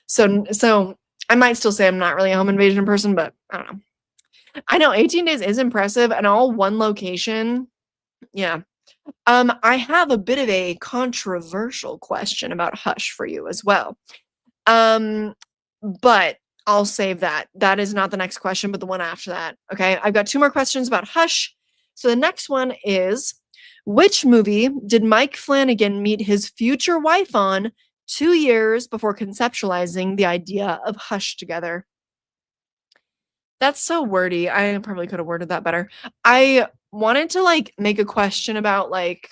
So I might still say I'm not really a home invasion person, but I don't know. I know 18 days is impressive and all one location. Yeah. I have a bit of a controversial question about Hush for you as well. But I'll save that. That is not the next question, but the one after that. Okay. I've got 2 more questions about Hush. So the next one is, which movie did Mike Flanagan meet his future wife on 2 years before conceptualizing the idea of Hush together? That's so wordy. I probably could have worded that better. I wanted to like make a question about like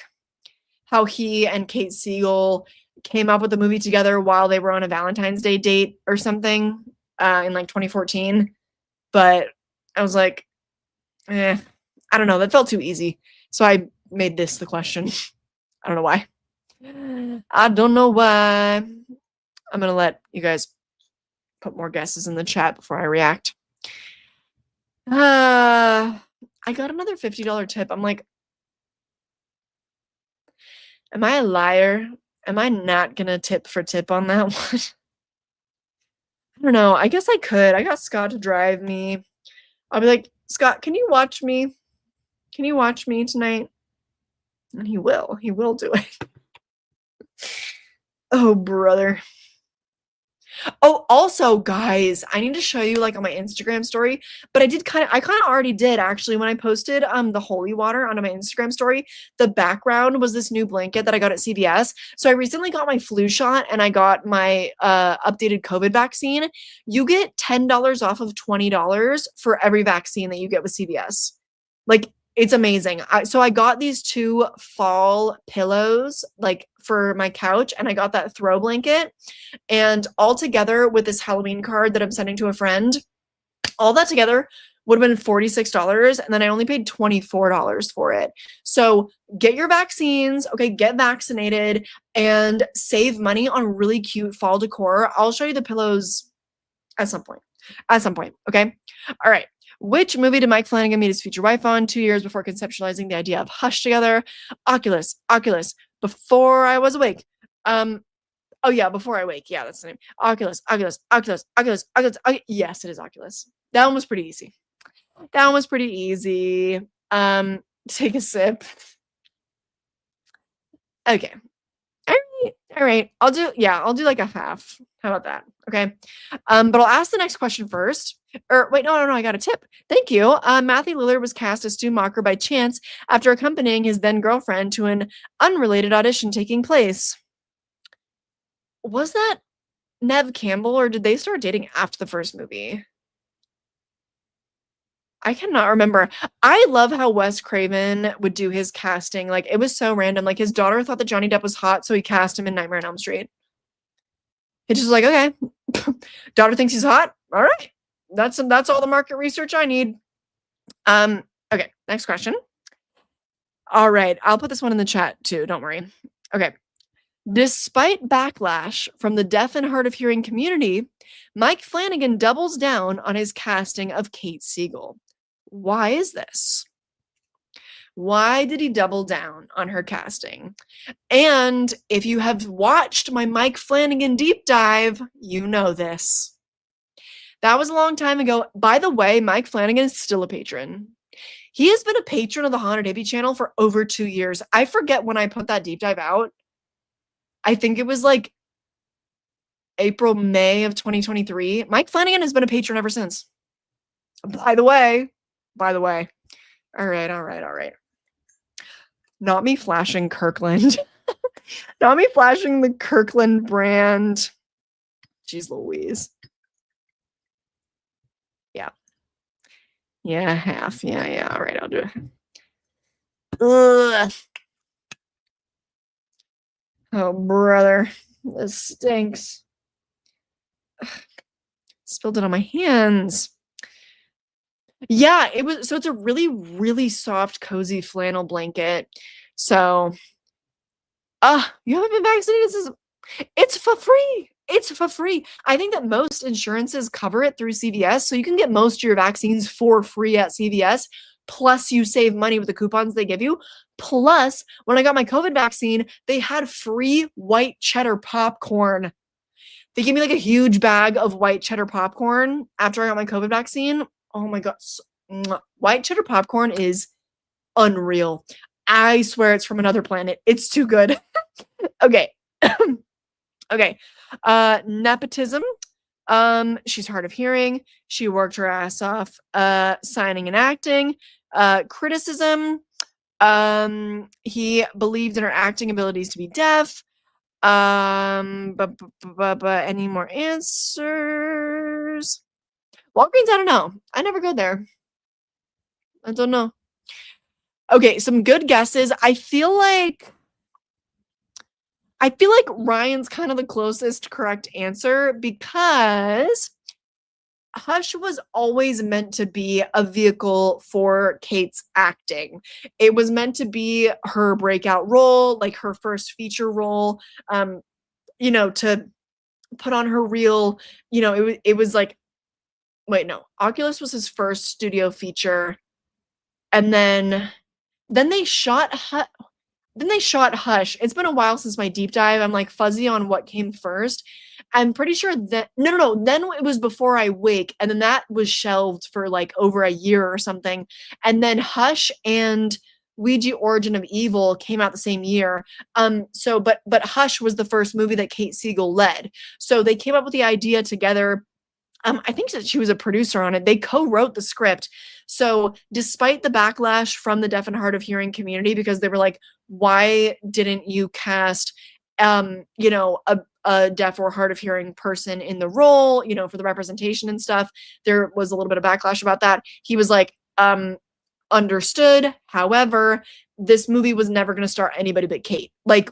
how he and Kate Siegel came up with the movie together while they were on a Valentine's Day date or something in like 2014. But I was like, I don't know. That felt too easy. So I made this the question. I don't know why. I don't know why. I'm going to let you guys put more guesses in the chat before I react. I got another $50 tip. I'm like, am I a liar? Am I not gonna tip for tip on that one? I don't know. I guess I could. I got Scott to drive me. I'll be like, Scott, can you watch me? Can you watch me tonight? And he will. He will do it. Oh, brother. Oh, also, guys, I need to show you like on my Instagram story, but I kind of already did actually when I posted the holy water onto my Instagram story. The background was this new blanket that I got at CVS. So I recently got my flu shot and I got my updated COVID vaccine. You get $10 off of $20 for every vaccine that you get with CVS. Like, it's amazing. So I got these 2 fall pillows like for my couch, and I got that throw blanket, and all together with this Halloween card that I'm sending to a friend, All that together would have been $46, and then I only paid $24 for it. So get your vaccines, okay, get vaccinated, and save money on really cute fall decor. I'll show you the pillows at some point. At some point, okay? All right. Which movie did Mike Flanagan meet his future wife on 2 years before conceptualizing the idea of Hush together? Oculus, Oculus, Before I Was Awake. Oh yeah, Before I Wake. Yeah, that's the name. Oculus, Oculus, Oculus, Oculus, Oculus. Yes, it is Oculus. That one was pretty easy. That one was pretty easy. Take a sip. Okay. All right. I'll do like a half. How about that? Okay. But I'll ask the next question first. Or wait, no, I got a tip. Thank you. Matthew Lillard was cast as Stu Macher by chance after accompanying his then girlfriend to an unrelated audition taking place. Was that Neve Campbell, or did they start dating after the first movie? I cannot remember. I love how Wes Craven would do his casting. Like, it was so random. Like, his daughter thought that Johnny Depp was hot, so he cast him in Nightmare on Elm Street. It just was like, okay, daughter thinks he's hot. All right, that's all the market research I need. Okay, next question. All right, I'll put this one in the chat too. Don't worry. Okay. Despite backlash from the deaf and hard of hearing community, Mike Flanagan doubles down on his casting of Kate Siegel. Why is this? Why did he double down on her casting? And if you have watched my Mike Flanagan deep dive, you know this. That was a long time ago. By the way, Mike Flanagan is still a patron. He has been a patron of the Haunted Hippie channel for over 2 years. I forget when I put that deep dive out. I think it was like April, May of 2023. Mike Flanagan has been a patron ever since. By the way. All right. Not me flashing Kirkland. Not me flashing the Kirkland brand. Jeez Louise. Yeah. Yeah, half. Yeah. All right, I'll do it. Ugh. Oh, brother. This stinks. Ugh. Spilled it on my hands. Yeah, it's a really, really soft, cozy flannel blanket. So, you haven't been vaccinated? It's for free. It's for free. I think that most insurances cover it through CVS, so you can get most of your vaccines for free at CVS. Plus, you save money with the coupons they give you. Plus, when I got my COVID vaccine, they had free white cheddar popcorn. They gave me like a huge bag of white cheddar popcorn after I got my COVID vaccine. Oh my God. White cheddar popcorn is unreal. I swear it's from another planet. It's too good. Okay. Okay. Nepotism. She's hard of hearing. She worked her ass off signing and acting. Criticism. He believed in her acting abilities to be deaf. But any more answers? Walgreens, I don't know. I never go there. I don't know. Okay, some good guesses. I feel like Ryan's kind of the closest correct answer because Hush was always meant to be a vehicle for Kate's acting. It was meant to be her breakout role, like her first feature role, to put on her real, it was like, wait, no, Oculus was his first studio feature. And then they shot Hush. It's been a while since my deep dive. I'm like fuzzy on what came first. I'm pretty sure that no. Then it was Before I Wake, and then that was shelved for like over a year or something. And then Hush and Ouija Origin of Evil came out the same year. But Hush was the first movie that Kate Siegel led. So they came up with the idea together. I think that she was a producer on it. They co-wrote the script. So despite the backlash from the deaf and hard of hearing community, because they were like, why didn't you cast, a deaf or hard of hearing person in the role, for the representation and stuff? There was a little bit of backlash about that. He was like, Understood. However, this movie was never going to star anybody but Kate. Like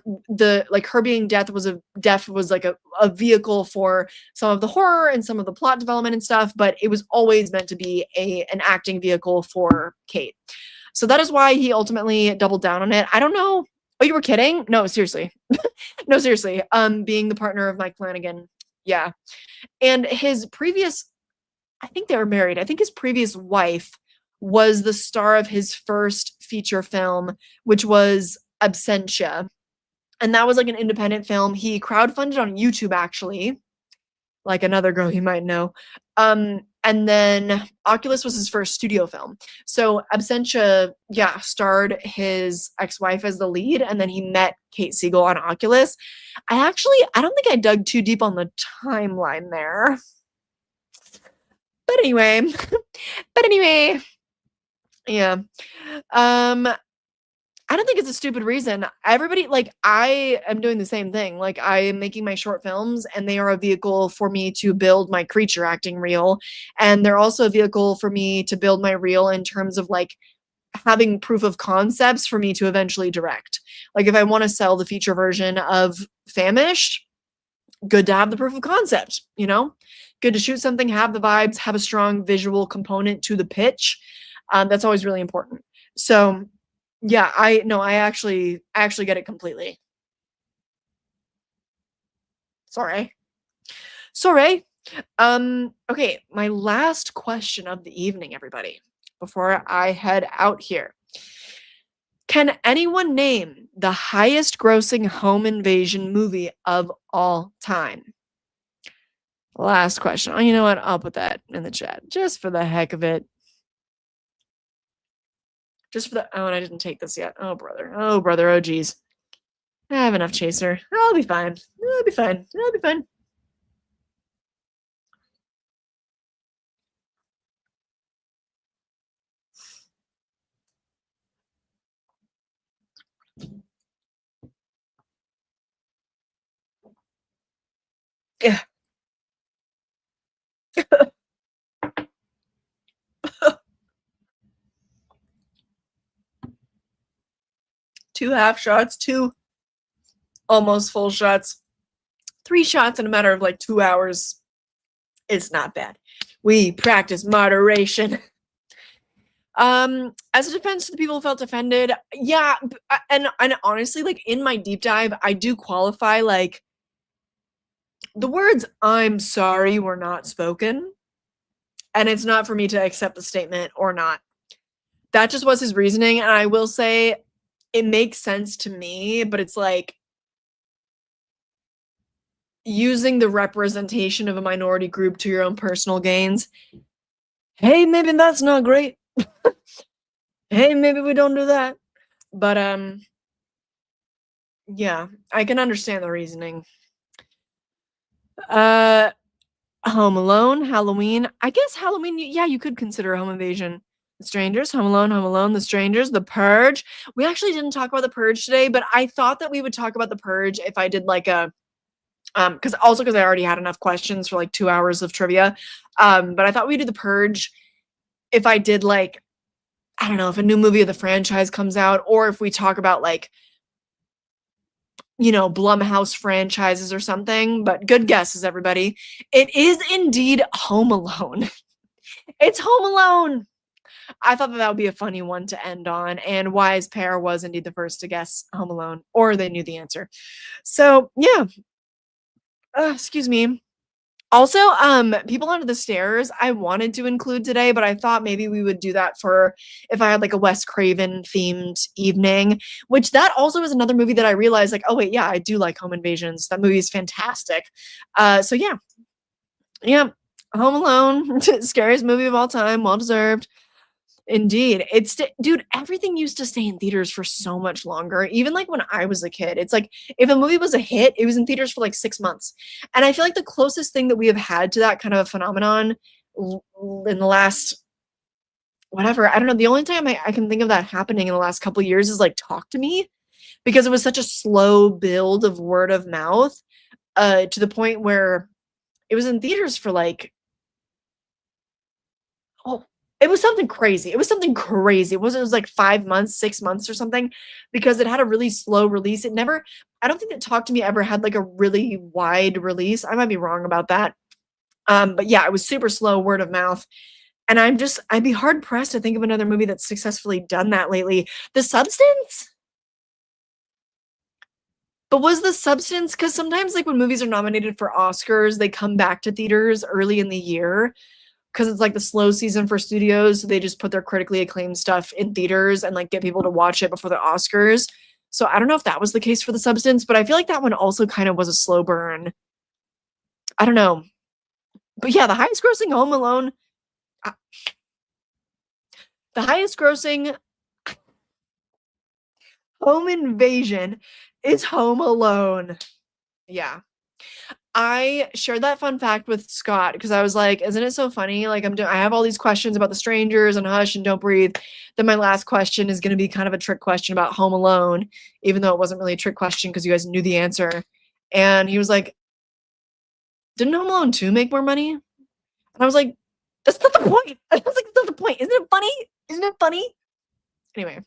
her being deaf was like a vehicle for some of the horror and some of the plot development and stuff, but it was always meant to be an acting vehicle for Kate. So that is why he ultimately doubled down on it. I don't know. Oh, you were kidding? No, seriously. No, seriously. Being the partner of Mike Flanagan. Yeah. And his previous, I think they were married. I think his previous wife was the star of his first feature film, which was Absentia. And that was like an independent film. He crowdfunded on YouTube, actually, like another girl you might know. And then Oculus was his first studio film. So Absentia, yeah, starred his ex-wife as the lead, and then he met Kate Siegel on Oculus. I don't think I dug too deep on the timeline there. But anyway, yeah. I don't think it's a stupid reason. Everybody, like, I am doing the same thing. Like, I am making my short films, and they are a vehicle for me to build my creature acting reel. And they're also a vehicle for me to build my reel in terms of, like, having proof of concepts for me to eventually direct. Like, if I want to sell the feature version of Famished, good to have the proof of concept, you know? Good to shoot something, have the vibes, have a strong visual component to the pitch. That's always really important. So, yeah, I actually get it completely. Sorry. Okay, my last question of the evening, everybody, before I head out here. Can anyone name the highest grossing home invasion movie of all time? Last question. Oh, you know what? I'll put that in the chat just for the heck of it. Oh, and I didn't take this yet. Oh, brother. Oh, geez. I have enough chaser. I'll be fine. Yeah. 2 half shots, 2 almost full shots, 3 shots in a matter of like 2 hours. It's not bad. We practice moderation. As a defense to the people who felt offended, yeah, and honestly, like, in my deep dive, I do qualify, like, the words "I'm sorry" were not spoken, and it's not for me to accept the statement or not. That just was his reasoning, and I will say it makes sense to me, but it's like using the representation of a minority group to your own personal gains. Hey, maybe that's not great. Hey, maybe we don't do that. But yeah, I can understand the reasoning. Home Alone, Halloween. I guess Halloween, yeah, you could consider a home invasion. The Strangers, Home Alone, The Strangers, The Purge. We actually didn't talk about The Purge today, but I thought that we would talk about The Purge if I did like a because I already had enough questions for like 2 hours of trivia. But I thought we'd do The Purge if I did, like, I don't know, if a new movie of the franchise comes out, or if we talk about, like, you know, Blumhouse franchises or something. But good guesses, everybody. It is indeed Home Alone. It's Home Alone. I thought that would be a funny one to end on, and Wise Pair was indeed the first to guess Home Alone, or they knew the answer. So yeah. Excuse me. Also, People Under the Stairs, I wanted to include today, but I thought maybe we would do that for if I had like a Wes Craven themed evening, which that also is another movie that I realized, like, oh wait, yeah, I do like Home Invasions. That movie is fantastic. So yeah. Yeah. Home Alone, scariest movie of all time, well deserved. Indeed. Dude, everything used to stay in theaters for so much longer. Even like when I was a kid, it's like if a movie was a hit, it was in theaters for like 6 months. And I feel like the closest thing that we have had to that kind of a phenomenon in the last, whatever, I don't know. The only time I can think of that happening in the last couple of years is like Talk to Me, because it was such a slow build of word of mouth to the point where it was in theaters for like, oh, It was something crazy. It was something crazy. It was like 5 months, 6 months or something because it had a really slow release. It never I don't think that Talk to Me ever had like a really wide release. I might be wrong about that. But yeah, it was super slow word of mouth. And I'd be hard pressed to think of another movie that's successfully done that lately. The Substance? But was The Substance, because sometimes like when movies are nominated for Oscars, they come back to theaters early in the year because it's like the slow season for studios. So they just put their critically acclaimed stuff in theaters and like get people to watch it before the Oscars. So I don't know if that was the case for The Substance, but I feel like that one also kind of was a slow burn. I don't know. But yeah, uh, the highest grossing home invasion is Home Alone. Yeah. I shared that fun fact with Scott because I was like, "Isn't it so funny? Like, I have all these questions about The Strangers and Hush and Don't Breathe. Then my last question is going to be kind of a trick question about Home Alone, even though it wasn't really a trick question because you guys knew the answer." And he was like, "Didn't Home Alone 2 make more money?" And I was like, "That's not the point." I was like, "That's not the point. Isn't it funny? Isn't it funny?" Anyway,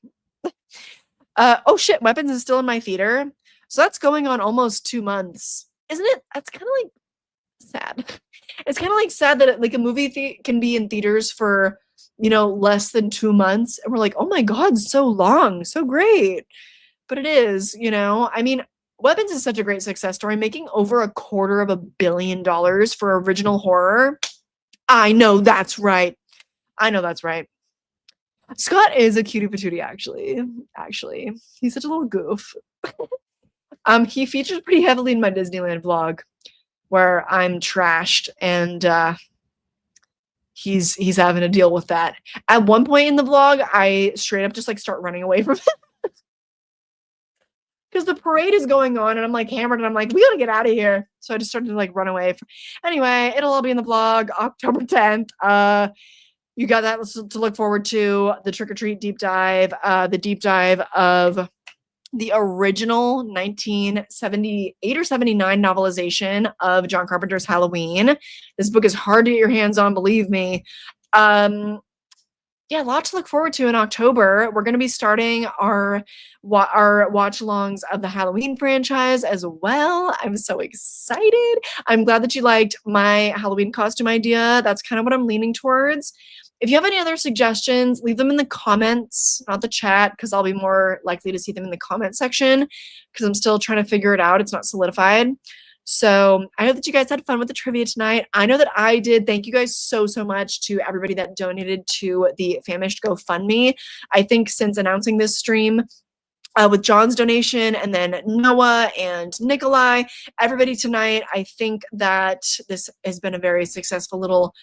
oh shit, Weapons is still in my theater, so that's going on almost 2 months, isn't it? That's kind of like sad. It's kind of like sad that like a movie can be in theaters for less than 2 months, and we're like, oh my god, so long, so great. But it is, I mean, Weapons is such a great success story, making over $250 million for original horror. I know that's right. I know that's right. Scott is a cutie patootie, actually he's such a little goof. He features pretty heavily in my Disneyland vlog where I'm trashed and he's having to deal with that. At one point in the vlog, I straight up just like start running away from him because the parade is going on and I'm like hammered and I'm like, we gotta get out of here. So I just started to like run away. Anyway, it'll all be in the vlog October 10th. You got that to look forward to. The trick or treat deep dive, the deep dive of the original 1978 or 79 novelization of John Carpenter's Halloween. This book is hard to get your hands on, believe me. Yeah, a lot to look forward to in October. We're going to be starting our watch-alongs of the Halloween franchise as well. I'm so excited. I'm glad that you liked my Halloween costume idea. That's kind of what I'm leaning towards. If you have any other suggestions, leave them in the comments, not the chat, because I'll be more likely to see them in the comment section because I'm still trying to figure it out. It's not solidified. So I hope that you guys had fun with the trivia tonight. I know that I did. Thank you guys so much to everybody that donated to the Famished GoFundMe. I think since announcing this stream, with John's donation and then Noah and Nikolai, everybody tonight, I think that this has been a very successful little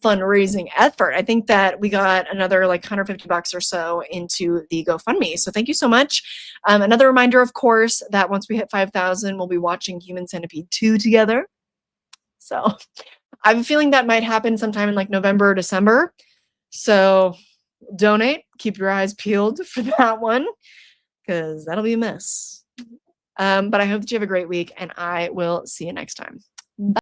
fundraising effort. I think that we got another like $150 or so into the GoFundMe. So thank you so much. Another reminder, of course, that once we hit 5,000, we'll be watching Human Centipede 2 together. So I have a feeling that might happen sometime in like November or December. So donate, keep your eyes peeled for that one, because that'll be a mess. But I hope that you have a great week, and I will see you next time.